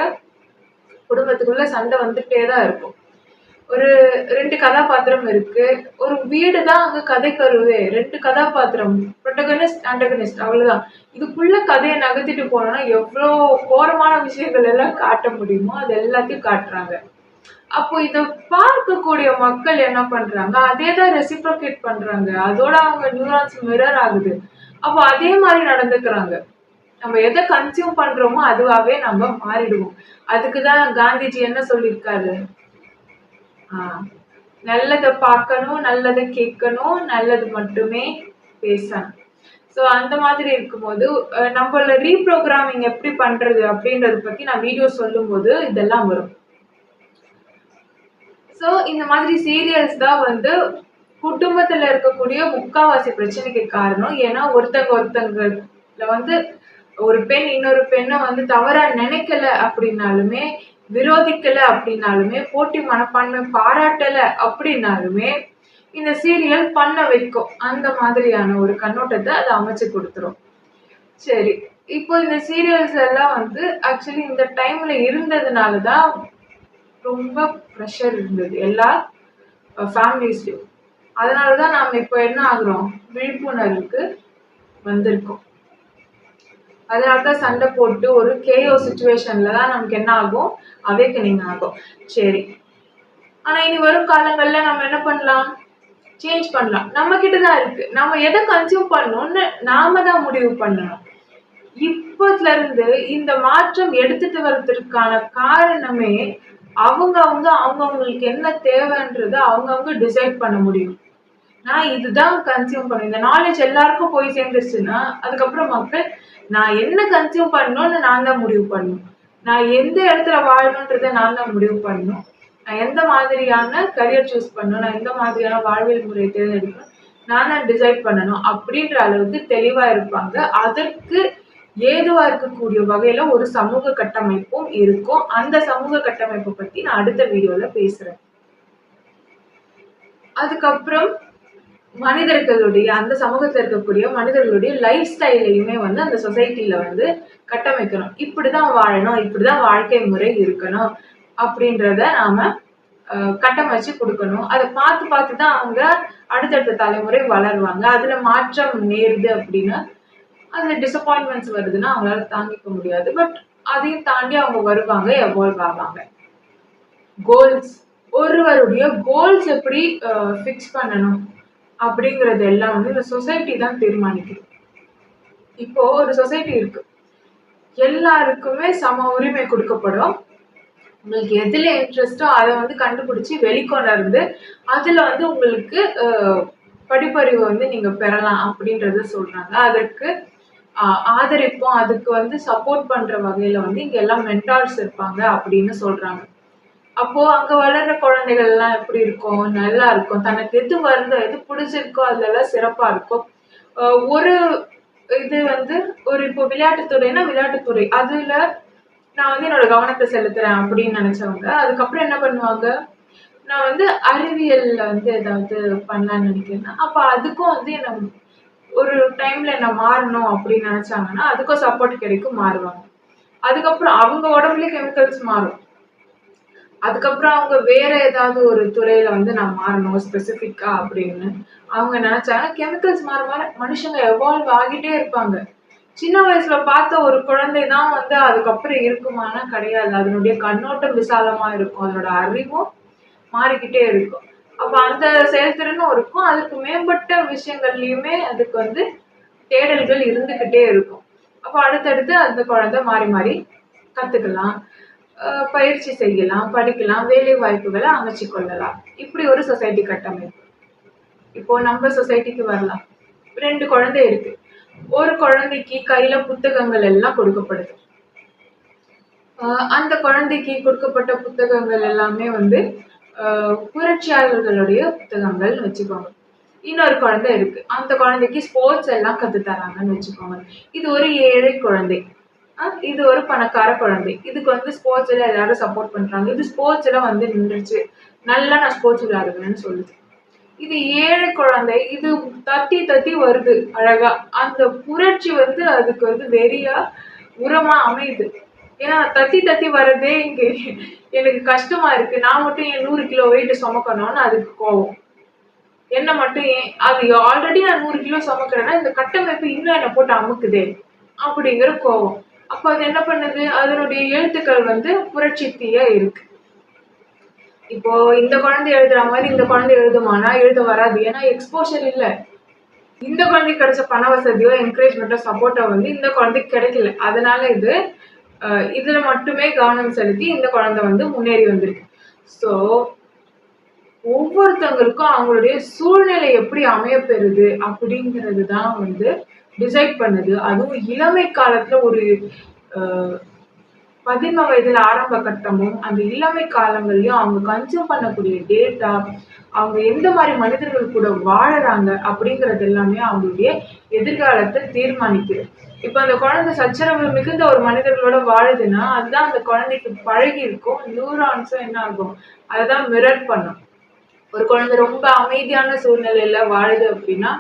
குடும்பத்துக்குள்ள சண்டை வந்துட்டே தான் இருக்கும். ஒரு 2 கதாபாத்திரம் இருக்கு. ஒரு வீடு தான் அங்க கதை கருவே. 2 கதாபாத்திரம், புரோட்டகனிஸ்ட், ஆன்டகனிஸ்ட் அவ்வளவுதான். இதுக்குள்ள கதையை நகர்த்திட்டு போனோம்னா எவ்வளோ கோரமான விஷயங்கள் எல்லாம் காட்ட முடியுமோ அது எல்லாத்தையும் காட்டுறாங்க. அப்போ இத பார்க்கக்கூடிய மக்கள் என்ன பண்றாங்க, அதே தான் ரெசிப்ரோகேட் பண்றாங்க. அதோட அவங்க நியூரான்ஸ் மிரர் ஆகுது. அப்போ அதே மாதிரி நடந்துக்கிறாங்க. நம்ம எதை கன்சியூம் பண்றோமோ அதுவாவே நம்ம மாறிடுவோம். அதுக்குதான் காந்திஜி என்ன சொல்லியிருக்காரு, நல்லதை பார்க்கணும், நல்லதை கேட்கணும், நல்லது மட்டுமே பேசணும். ஸோ அந்த மாதிரி இருக்கும்போது நம்மள ரீப்ரோக்ராமிங் எப்படி பண்றது அப்படின்றத பத்தி நான் வீடியோ சொல்லும்போது இதெல்லாம் வரும். ஸோ இந்த மாதிரி சீரியல்ஸ் தான் வந்து குடும்பத்துல இருக்கக்கூடிய முக்காவாசி பிரச்சனைக்கு காரணம். ஏன்னா ஒருத்தங்கல வந்து ஒரு பெண் இன்னொரு பெண்ணை வந்து தவறா நினைக்கல அப்படின்னாலுமே, விரோதிக்கல அப்படின்னாலுமே, போட்டி மனப்பான்மை பாராட்டல அப்படின்னாலுமே இந்த சீரியல் பண்ண வைக்கும். அந்த மாதிரியான ஒரு கண்ணோட்டத்தை அது அமைச்சு கொடுத்துரும். சரி, இப்போ இந்த சீரியல்ஸ் எல்லாம் வந்து ஆக்சுவலி இந்த டைம்ல இருந்ததுனாலதான் ரொம்ப ப்ரெஷர் இருந்தது எல்லா ஃபேமிலிஸ்லயும். அதனாலதான் நாம இப்போ என்ன ஆகுறோம், விழிப்புணர்வுக்கு வந்திருக்கோம். அதனாலதான் சண்டை போட்டு ஒரு கேஓ சிச்சுவேஷன்ல தான் நமக்கு என்ன ஆகும், அவேக்கனிங் ஆகும். சரி, ஆனா இனி வரும் காலங்கள்ல நம்ம என்ன பண்ணலாம், சேஞ்ச் பண்ணலாம். நம்ம கிட்டதான் இருக்கு. நம்ம எதை கன்சியூம் பண்ணணும்னு நாம தான் முடிவு பண்ணணும். இப்பத்துல இருந்து இந்த மாற்றம் எடுத்துட்டு வர்றதுக்கான காரணமே அவங்களுக்கு என்ன தேவைன்றத அவங்கவுங்க டிசைட் பண்ண முடியும். நான் இதுதான் கன்சியூம் பண்ணுவேன். இந்த நாலேஜ் எல்லாருக்கும் போய் சேர்ந்துருச்சுன்னா அதுக்கப்புறம் மக்கள் நான் என்ன கன்சியூம் பண்ணணும்னு நான் தான் முடிவு பண்ணணும். நான் எந்த இடத்துல வாழணுன்றத நான் தான் முடிவு பண்ணணும். நான் எந்த மாதிரியான கரியர் சூஸ் பண்ணணும், நான் எந்த மாதிரியான வாழ்வியல் முறையை தேர்ந்தெடுக்கணும், நான் தான் டிசைட் பண்ணணும் அப்படின்ற அளவுக்கு தெளிவா இருப்பாங்க. அதற்கு ஏதுவா இருக்கக்கூடிய வகையில ஒரு சமூக கட்டமைப்பும் இருக்கும். அந்த சமூக கட்டமைப்பை பத்தி நான் அடுத்த வீடியோல பேசுறேன். அதுக்கப்புறம் மனிதர்களுடைய அந்த சமூகத்துல இருக்கக்கூடிய மனிதர்களுடைய லைஃப் ஸ்டைலையுமே வந்து அந்த சொசைட்டில வந்து கட்டமைக்கணும். இப்படிதான் வாழணும், இப்படிதான் வாழ்க்கை முறை இருக்கணும் அப்படின்றத நாம கட்டமைச்சு கொடுக்கணும். அதை பார்த்து பார்த்து தான் அவங்க அடுத்தடுத்த தலைமுறை வளருவாங்க. அதுல மாற்றம் நேருது அப்படின்னா அதுல டிசப்பாயின்மெண்ட்ஸ் வருதுன்னா அவங்களால தாங்கிக்க முடியாது. பட் அதையும் தாண்டி அவங்க வருவாங்க, எவால்வ் ஆவாங்க. கோல்ஸ், ஒருவருடைய கோல்ஸ் எப்படி ஃபிக்ஸ் பண்ணணும் அப்படிங்கறது எல்லாம் வந்து இந்த சொசைட்டி தான் தீர்மானிக்குது. இப்போ ஒரு சொசைட்டி இருக்கு, எல்லாருக்குமே சம உரிமை கொடுக்கப்படும். உங்களுக்கு எதுல இன்ட்ரெஸ்டோ அதை வந்து கண்டுபிடிச்சு வெளிக்கொணர்ந்து அதுல வந்து உங்களுக்கு படிப்பறிவு வந்து நீங்க பெறலாம் அப்படின்றத சொல்றாங்க. அதற்கு ஆதரிப்போம், அதுக்கு வந்து சப்போர்ட் பண்ற வகையில வந்து இங்க எல்லாம் மென்டார்ஸ் இருப்பாங்க அப்படின்னு சொல்றாங்க. அப்போ அங்க வளர்ற குழந்தைகள் எல்லாம் எப்படி இருக்கும்? நல்லா இருக்கும். தனக்கு எது வருதோ, எது பிடிச்சிருக்கோ அதுல எல்லாம் சிறப்பா இருக்கும். ஒரு இது வந்து ஒரு இப்போ விளையாட்டுத்துறைனா விளையாட்டுத்துறை அதுல நான் வந்து என்னோட கவனத்தை செலுத்துறேன் அப்படின்னு நினைச்சவங்க அதுக்கப்புறம் என்ன பண்ணுவாங்க, நான் வந்து அறிவியல்ல வந்து ஏதாவது பண்ணலாம்னு நினைக்கிறேன். அப்ப அதுக்கும் வந்து என்ன ஒரு டைம்ல என்ன மாறணும் அப்படின்னு நினைச்சாங்கன்னா அதுக்கும் சப்போர்ட் கிடைக்கும், மாறுவாங்க. அதுக்கப்புறம் அவங்க உடம்புலயே கெமிக்கல்ஸ் மாறும். அதுக்கப்புறம் அவங்க வேற ஏதாவது ஒரு துறையில வந்து நான் மாறணும் ஸ்பெசிஃபிக்கா அப்படின்னு அவங்க நினைச்சாங்க. கெமிக்கல்ஸ் மாற மாற மனுஷங்க எவால்வ் ஆகிட்டே இருப்பாங்க. சின்ன வயசுல பார்த்த ஒரு குழந்தை தான் வந்து அதுக்கப்புறம் இருக்குமானா கிடையாது. அதனுடைய கண்ணோட்டம் விசாலமா இருக்கும், அதனோட அறிவும் மாறிக்கிட்டே இருக்கும். அப்ப அந்த செயல்திறனும் இருக்கும், அதுக்கு மேம்பட்ட விஷயங்கள்லயுமே அதுக்கு வந்து தேடல்கள் இருந்துகிட்டே இருக்கும். அப்ப அடுத்தடுத்து அந்த குழந்தை மாறி மாறி கத்துக்கலாம், பயிற்சி செய்யலாம், படிக்கலாம், வேலை வாய்ப்புகளை அமைச்சு கொள்ளலாம். இப்படி ஒரு சொசைட்டி கட்டமைப்பு. இப்போ நம்ம சொசைட்டிக்கு வரலாம். 2 குழந்தை இருக்கு. ஒரு குழந்தைக்கு கையில புத்தகங்கள் எல்லாம் கொடுக்கப்படுது. அந்த குழந்தைக்கு கொடுக்கப்பட்ட புத்தகங்கள் எல்லாமே வந்து புரட்சியாளர்களுடைய புத்தகங்கள்னு வச்சுக்கோங்க. இன்னொரு குழந்தை இருக்கு, அந்த குழந்தைக்கு ஸ்போர்ட்ஸ் எல்லாம் கத்து தராங்கன்னு வச்சுக்கோங்க. இது ஒரு ஏழை குழந்தை, இது ஒரு பணக்கார குழந்தை. இதுக்கு வந்து ஸ்போர்ட்ஸ்ல எல்லாரும் சப்போர்ட் பண்றாங்க. இது ஸ்போர்ட்ஸ்ல வந்து நின்றுச்சு, நல்லா நான் ஸ்போர்ட்ஸ் விளையாடுவேன்னு சொல்லுது. இது ஏழை குழந்தை, இது தத்தி தத்தி வருது அழகா. அந்த புரட்சி வந்து அதுக்கு வந்து வெறியா உரமா அமையுது. ஏன்னா தத்தி தத்தி வர்றதே இங்க எனக்கு கஷ்டமா இருக்கு, நான் மட்டும் ஏன் 100 கிலோ வெயிட் சுமக்கணும்னு அதுக்கு கோவம். என்ன மட்டும் ஏன், அது ஆல்ரெடி நான் 100 கிலோ சுமக்கிறேன்னா இந்த கட்டமைப்பு இன்னும் என்ன போட்டு அமுக்குதே அப்படிங்கிற கோவம். அப்ப அது என்ன பண்ணுது, அதனுடைய எழுத்துக்கள் வந்து புரட்சி தீயா இருக்கு. இப்போ இந்த குழந்தை எழுதுற மாதிரி இந்த குழந்தை எழுதுமானா எழுத வராது. ஏன்னா எக்ஸ்போஷர் இல்ல. இந்த குழந்தைக்கு கிடைச்ச பண வசதியோ என்கரேஜ்மெண்ட்டோ சப்போர்ட்டோ வந்து இந்த குழந்தைக்கு கிடைக்கல. அதனால இது இதுல மட்டுமே கவனம் செலுத்தி இந்த குழந்தை வந்து முன்னேறி வந்திருக்கு. ஸோ ஒவ்வொருத்தவங்களுக்கும் அவங்களுடைய சூழ்நிலை எப்படி அமையப்பெறுது அப்படிங்கிறது தான் வந்து டிசைட் பண்ணுது. அதுவும் இளமை காலத்துல ஒரு 15 வயதுல ஆரம்ப கட்டமும் அந்த இளமை காலங்கள்லயும் அவங்க கன்சியூம் பண்ணக்கூடிய டேட்டா, அவங்க எந்த மாதிரி மனிதர்கள் கூட வாழறாங்க அப்படிங்கிறது எல்லாமே அவங்களுடைய எதிர்காலத்தை தீர்மானிக்குது. இப்ப அந்த குழந்தை சச்சரவு மிகுந்த ஒரு மனிதர்களோட வாழுதுன்னா அதுதான் அந்த குழந்தைக்கு பழகி இருக்கும். நியூரான்ஸும் என்ன ஆகும், அதுதான் மிரர் பண்ணும். ஒரு குழந்தை ரொம்ப அமைதியான சூழ்நிலையில வாழுது அப்படின்னா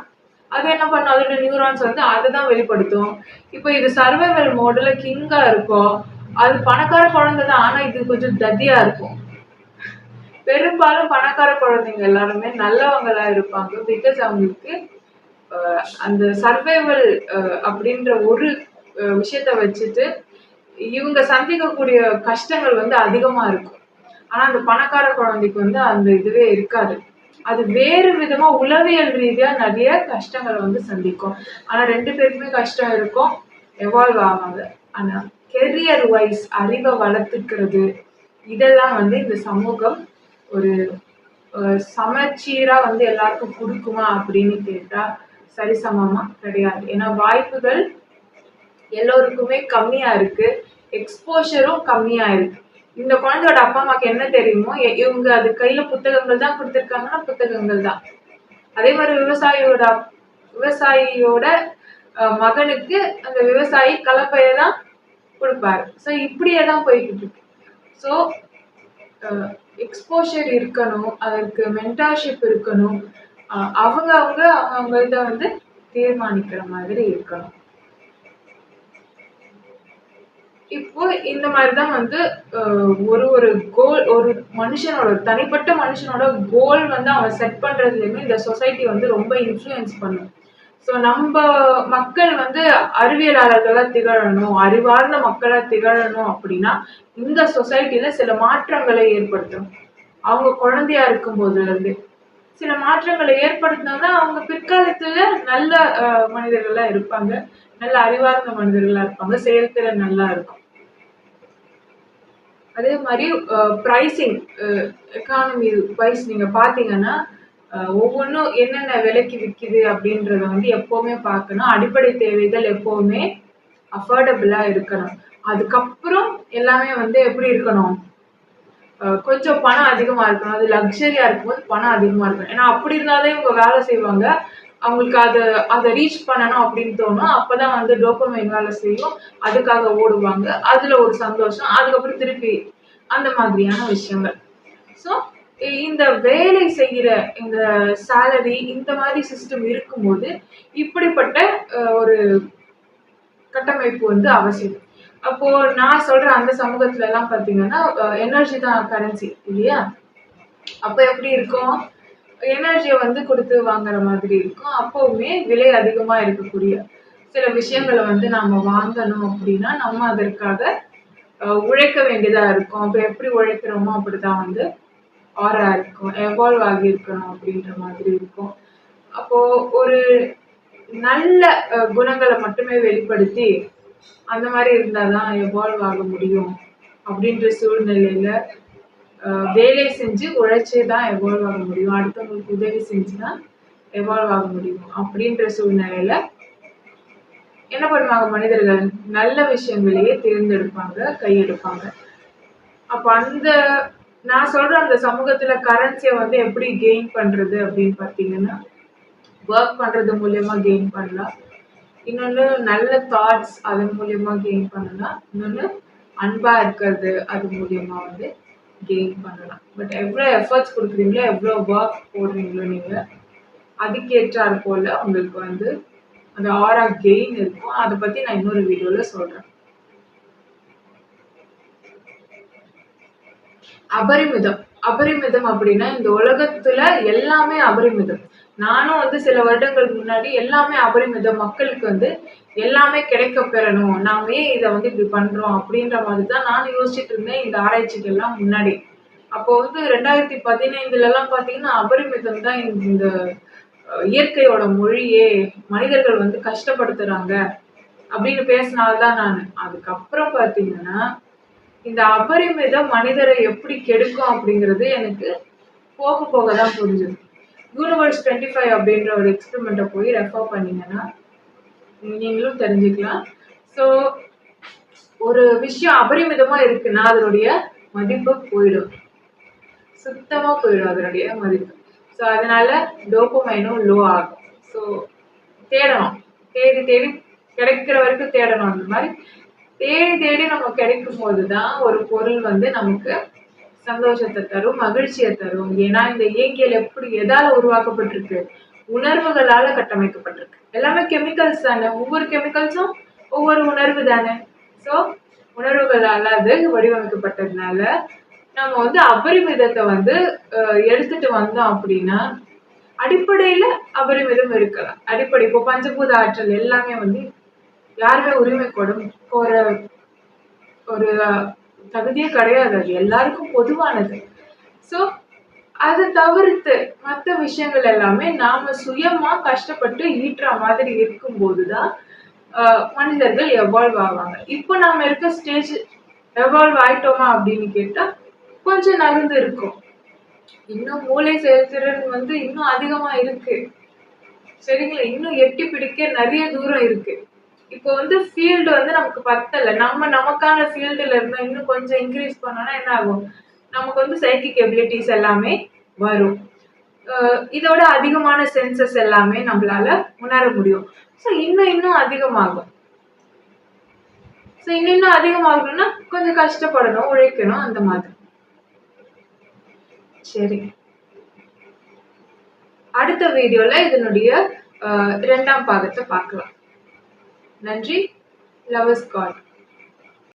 அது என்ன பண்ணும், அதோட நியூரான்ஸ் வந்து அதை தான் வெளிப்படுத்தும். இப்போ இது சர்வைவல் மோட்ல கிங்கா இருக்கும், அது பணக்கார குழந்தை தான், ஆனா இது கொஞ்சம் தத்தியா இருக்கும். பெரும்பாலும் பணக்கார குழந்தைங்க எல்லாருமே நல்லவங்களா இருப்பாங்க. பிகாஸ் அவங்களுக்கு அந்த சர்வைவல் அப்படின்ற ஒரு விஷயத்த வச்சுட்டு இவங்க சந்திக்கக்கூடிய கஷ்டங்கள் வந்து அதிகமா இருக்கும். ஆனா அந்த பணக்கார குழந்தைக்கு வந்து அந்த இதுவே இருக்காது. அது வேறு விதமா உளவியல் ரீதியா நிறைய கஷ்டங்களை வந்து சந்திக்கும். ஆனா 2 பேருக்குமே கஷ்டம் இருக்கும், எவால்வ் ஆவாங்க. ஆனா கெரியர் வைஸ் அறிவை வளர்த்துக்கிறது இதெல்லாம் வந்து இந்த சமூகம் ஒரு சமச்சீரா வந்து எல்லாருக்கும் கொடுக்குமா அப்படின்னு கேட்டா சரிசமமா கிடையாது. ஏன்னா வாய்ப்புகள் எல்லோருக்குமே கம்மியா இருக்கு, எக்ஸ்போஷரும் கம்மியா இருக்கு. இந்த குழந்தையோட அப்பா அம்மாக்கு என்ன தெரியுமோ இவங்க அது கையில புத்தகங்கள் தான் கொடுத்துருக்காங்கன்னா புத்தகங்கள் தான். அதே மாதிரி விவசாயியோட மகனுக்கு அந்த விவசாயி கலப்பையை தான் கொடுப்பாரு. ஸோ இப்படியே தான் போய்கிட்டு இருக்கு. ஸோ எக்ஸ்போஷர் இருக்கணும், அதற்கு மென்டார்ஷிப் இருக்கணும். அவங்க இதை வந்து தீர்மானிக்கிற மாதிரி இருக்கணும். இப்போ இந்த மாதிரிதான் வந்து ஒரு ஒரு கோல், ஒரு மனுஷனோட தனிப்பட்ட மனுஷனோட கோல் வந்து அவன் செட் பண்றதுலயுமே இந்த சொசைட்டி வந்து ரொம்ப இன்ஃப்ளூயன்ஸ் பண்ணும். ஸோ நம்ம மக்கள் வந்து அறிவியலாளர்களா திகழணும், அறிவார்ந்த மக்களா திகழணும் அப்படின்னா இந்த சொசைட்டில சில மாற்றங்களை ஏற்படுத்தணும். அவங்க குழந்தையா இருக்கும் போதுல இருந்து சில மாற்றங்களை ஏற்படுத்தினா அவங்க பிற்காலத்துல நல்ல மனிதர்களா இருப்பாங்க, நல்ல அறிவார்ந்த மனிதர்களா இருப்பாங்க, செயல்திறன் நல்லா இருக்கும். அதே மாதிரி ப்ரைசிங், எக்கானமி வைஸ் நீங்க பாத்தீங்கன்னா ஒவ்வொன்றும் என்னென்ன விலைக்கு விற்கிது அப்படின்றத வந்து எப்பவுமே பார்க்கணும். அடிப்படை தேவைகள் எப்பவுமே அஃபோர்டபுளா இருக்கணும். அதுக்கப்புறம் எல்லாமே வந்து எப்படி இருக்கணும், கொஞ்சம் பணம் அதிகமா இருக்கணும். அது லக்ஸரியா இருக்கும்போது பணம் அதிகமா இருக்கணும். ஏன்னா அப்படி இருந்தாலே இவங்க வேலை செய்வாங்க, அவங்களுக்கு அதை ரீச் பண்ணணும் அப்படின்னு தோணும். அப்பதான் வந்து டோபமைன் வேலை செய்யும், அதுக்காக ஓடுவாங்க, அதுல ஒரு சந்தோஷம், அதுக்கப்புறம் திருப்பி அந்த மாதிரியான விஷயங்கள். ஸோ இந்த வேலை செய்கிற இந்த சேலரி இந்த மாதிரி சிஸ்டம் இருக்கும்போது இப்படிப்பட்ட ஒரு கட்டமைப்பு வந்து அவசியம். அப்போ நான் சொல்ற அந்த சமூகத்துல எல்லாம் பாத்தீங்கன்னா எனர்ஜி தான் கரன்சி இல்லையா? அப்ப எப்படி இருக்கும், எனர்ஜியை வந்து கொடுத்து வாங்குற மாதிரி இருக்கும். அப்பவுமே விலை அதிகமா இருக்கக்கூடிய சில விஷயங்களை வந்து நாம வாங்கணும் அப்படின்னா நம்ம அதற்காக உழைக்க வேண்டியதா இருக்கும். அப்ப எப்படி உழைக்கிறோமோ அப்படிதான் வந்து ஆரா இருக்கும், எவால்வ் ஆகி இருக்கணும் அப்படின்ற மாதிரி இருக்கும். அப்போ ஒரு நல்ல குணங்களை மட்டுமே வெளிப்படுத்தி அந்த மாதிரி இருந்தாதான் எவால்வ் ஆக முடியும். அப்படின்ற சூழ்நிலையில வேலை செஞ்சு உழைச்சேதான் எவால்வ் ஆக முடியும், அடுத்தவங்களுக்கு உதவி செஞ்சுதான் எவால்வ் ஆக முடியும். அப்படின்ற சூழ்நிலையில என்ன பண்ணுவாங்க மனிதர்கள், நல்ல விஷயங்களையே தேர்ந்தெடுப்பாங்க, கையெடுப்பாங்க. அப்ப அந்த நான் சொல்ற அந்த சமூகத்துல கரன்சியை வந்து எப்படி கெயின் பண்றது அப்படின்னு பாத்தீங்கன்னா ஒர்க் பண்றது மூலியமா கெயின் பண்ணலாம். இன்னொன்னு நல்ல தாட்ஸ் அதன் மூலியமா கெயின் பண்ணலாம். இன்னொன்னு அன்பா இருக்கிறது அது மூலியமா வந்து கெயின் பண்ணலாம். பட் எவ்வளோ எஃபர்ட்ஸ் கொடுக்குறீங்களோ, எவ்வளோ ஒர்க் போடுறீங்களோ நீங்க, அதுக்கேற்றாறு போல உங்களுக்கு வந்து அந்த ஆரா கெயின் இருக்கும். அதை பத்தி நான் இன்னொரு வீடியோல சொல்றேன். அபரிமிதம். அபரிமிதம் அப்படின்னா இந்த உலகத்துல எல்லாமே அபரிமிதம். நானும் வந்து சில வருடங்களுக்கு முன்னாடி எல்லாமே அபரிமிதம், மக்களுக்கு வந்து எல்லாமே கிடைக்க பெறணும், நாம ஏன் இதை வந்து இப்படி பண்றோம் அப்படின்ற மாதிரி தான் நானும் யோசிச்சுட்டு இருந்தேன் இந்த ஆராய்ச்சிக்கு எல்லாம் முன்னாடி. அப்போ வந்து 2015 எல்லாம் பாத்தீங்கன்னா அபரிமிதம் தான் இந்த இயற்கையோட மொழியே, மனிதர்கள் வந்து கஷ்டப்படுத்துறாங்க அப்படின்னு பேசினால்தான் நான். அதுக்கப்புறம் பாத்தீங்கன்னா இந்த அபரிமிதம் மனிதரை எப்படி கெடுக்கும் அப்படிங்கிறது எனக்கு போக போக தான் புரிஞ்சுது. யூனிவர்ஸ் 25 அப்படின்ற ஒரு எக்ஸ்பெரிமெண்ட்டை போய் ரெஃபர் பண்ணீங்கன்னா நீங்களும் தெரிஞ்சுக்கலாம். ஸோ ஒரு விஷயம் அபரிமிதமா இருக்குன்னா அதனுடைய மதிப்பு போயிடும், சுத்தமா போயிடும் அதனுடைய மதிப்பு. ஸோ அதனால டோபமைனும் லோ ஆகும். ஸோ தேடணும், தேடி தேடி கிடைக்கிற வரைக்கும் தேடணும். அந்த மாதிரி தேடி தேடி நம்ம கிடைக்கும் போதுதான் ஒரு பொருள் வந்து நமக்கு சந்தோஷத்தை தரும், மகிழ்ச்சியை தரும். ஏன்னா இந்த இயற்கையில் எப்படி எதால உருவாக்கப்பட்டிருக்கு, உணர்வுகளால கட்டமைக்கப்பட்டிருக்கு. எல்லாமே கெமிக்கல்ஸ் தானே, ஒவ்வொரு கெமிக்கல்ஸும் ஒவ்வொரு உணர்வு தானே. ஸோ உணர்வுகளால அது வடிவமைக்கப்பட்டதுனால நம்ம வந்து அபரிமிதத்தை வந்து எடுத்துட்டு வந்தோம் அப்படின்னா அடிப்படையில அபரிமிதம் இருக்கலாம். அடிப்படை இப்போ பஞ்சபூத ஆற்றல் எல்லாமே வந்து யாருமே உரிமை கோர ஒரு தகுதியே கிடையாது, அது எல்லாருக்கும் பொதுவானது. ஸோ அதை தவிர்த்து மற்ற விஷயங்கள் எல்லாமே நாம சுயமா கஷ்டப்பட்டு ஈட்டுற மாதிரி இருக்கும் போதுதான் மனிதர்கள் எவால்வ் ஆவாங்க. இப்போ நாம இருக்க ஸ்டேஜ் எவால்வ் ஆயிட்டோமா அப்படின்னு கேட்டா கொஞ்சம் நகர்ந்து இருக்கும். இன்னும் மூளை செயல்திறன் வந்து இன்னும் அதிகமா இருக்கு, சரிங்களா? இன்னும் எட்டி பிடிக்க நிறைய தூரம் இருக்கு. இப்போ வந்து ஃபீல்டு வந்து நமக்கு பத்தல, நம்ம நமக்கான ஃபீல்டுல இருந்தா இன்னும் கொஞ்சம் இன்க்ரீஸ் பண்ணோம்னா என்ன ஆகும், நமக்கு வந்து சைக்கிக் எபிலிட்டிஸ் எல்லாமே வரும். இதோட அதிகமான சென்சஸ் எல்லாமே நம்மளால உணர முடியும். ஸோ இன்னும் அதிகமாகும். ஸோ இன்னும் அதிகமாகணும்னா கொஞ்சம் கஷ்டப்படணும், உழைக்கணும், அந்த மாதிரி. சரி, அடுத்த வீடியோல இதனுடைய 2ஆம் பாகத்தை பார்க்கலாம். நன்றி. Love is God.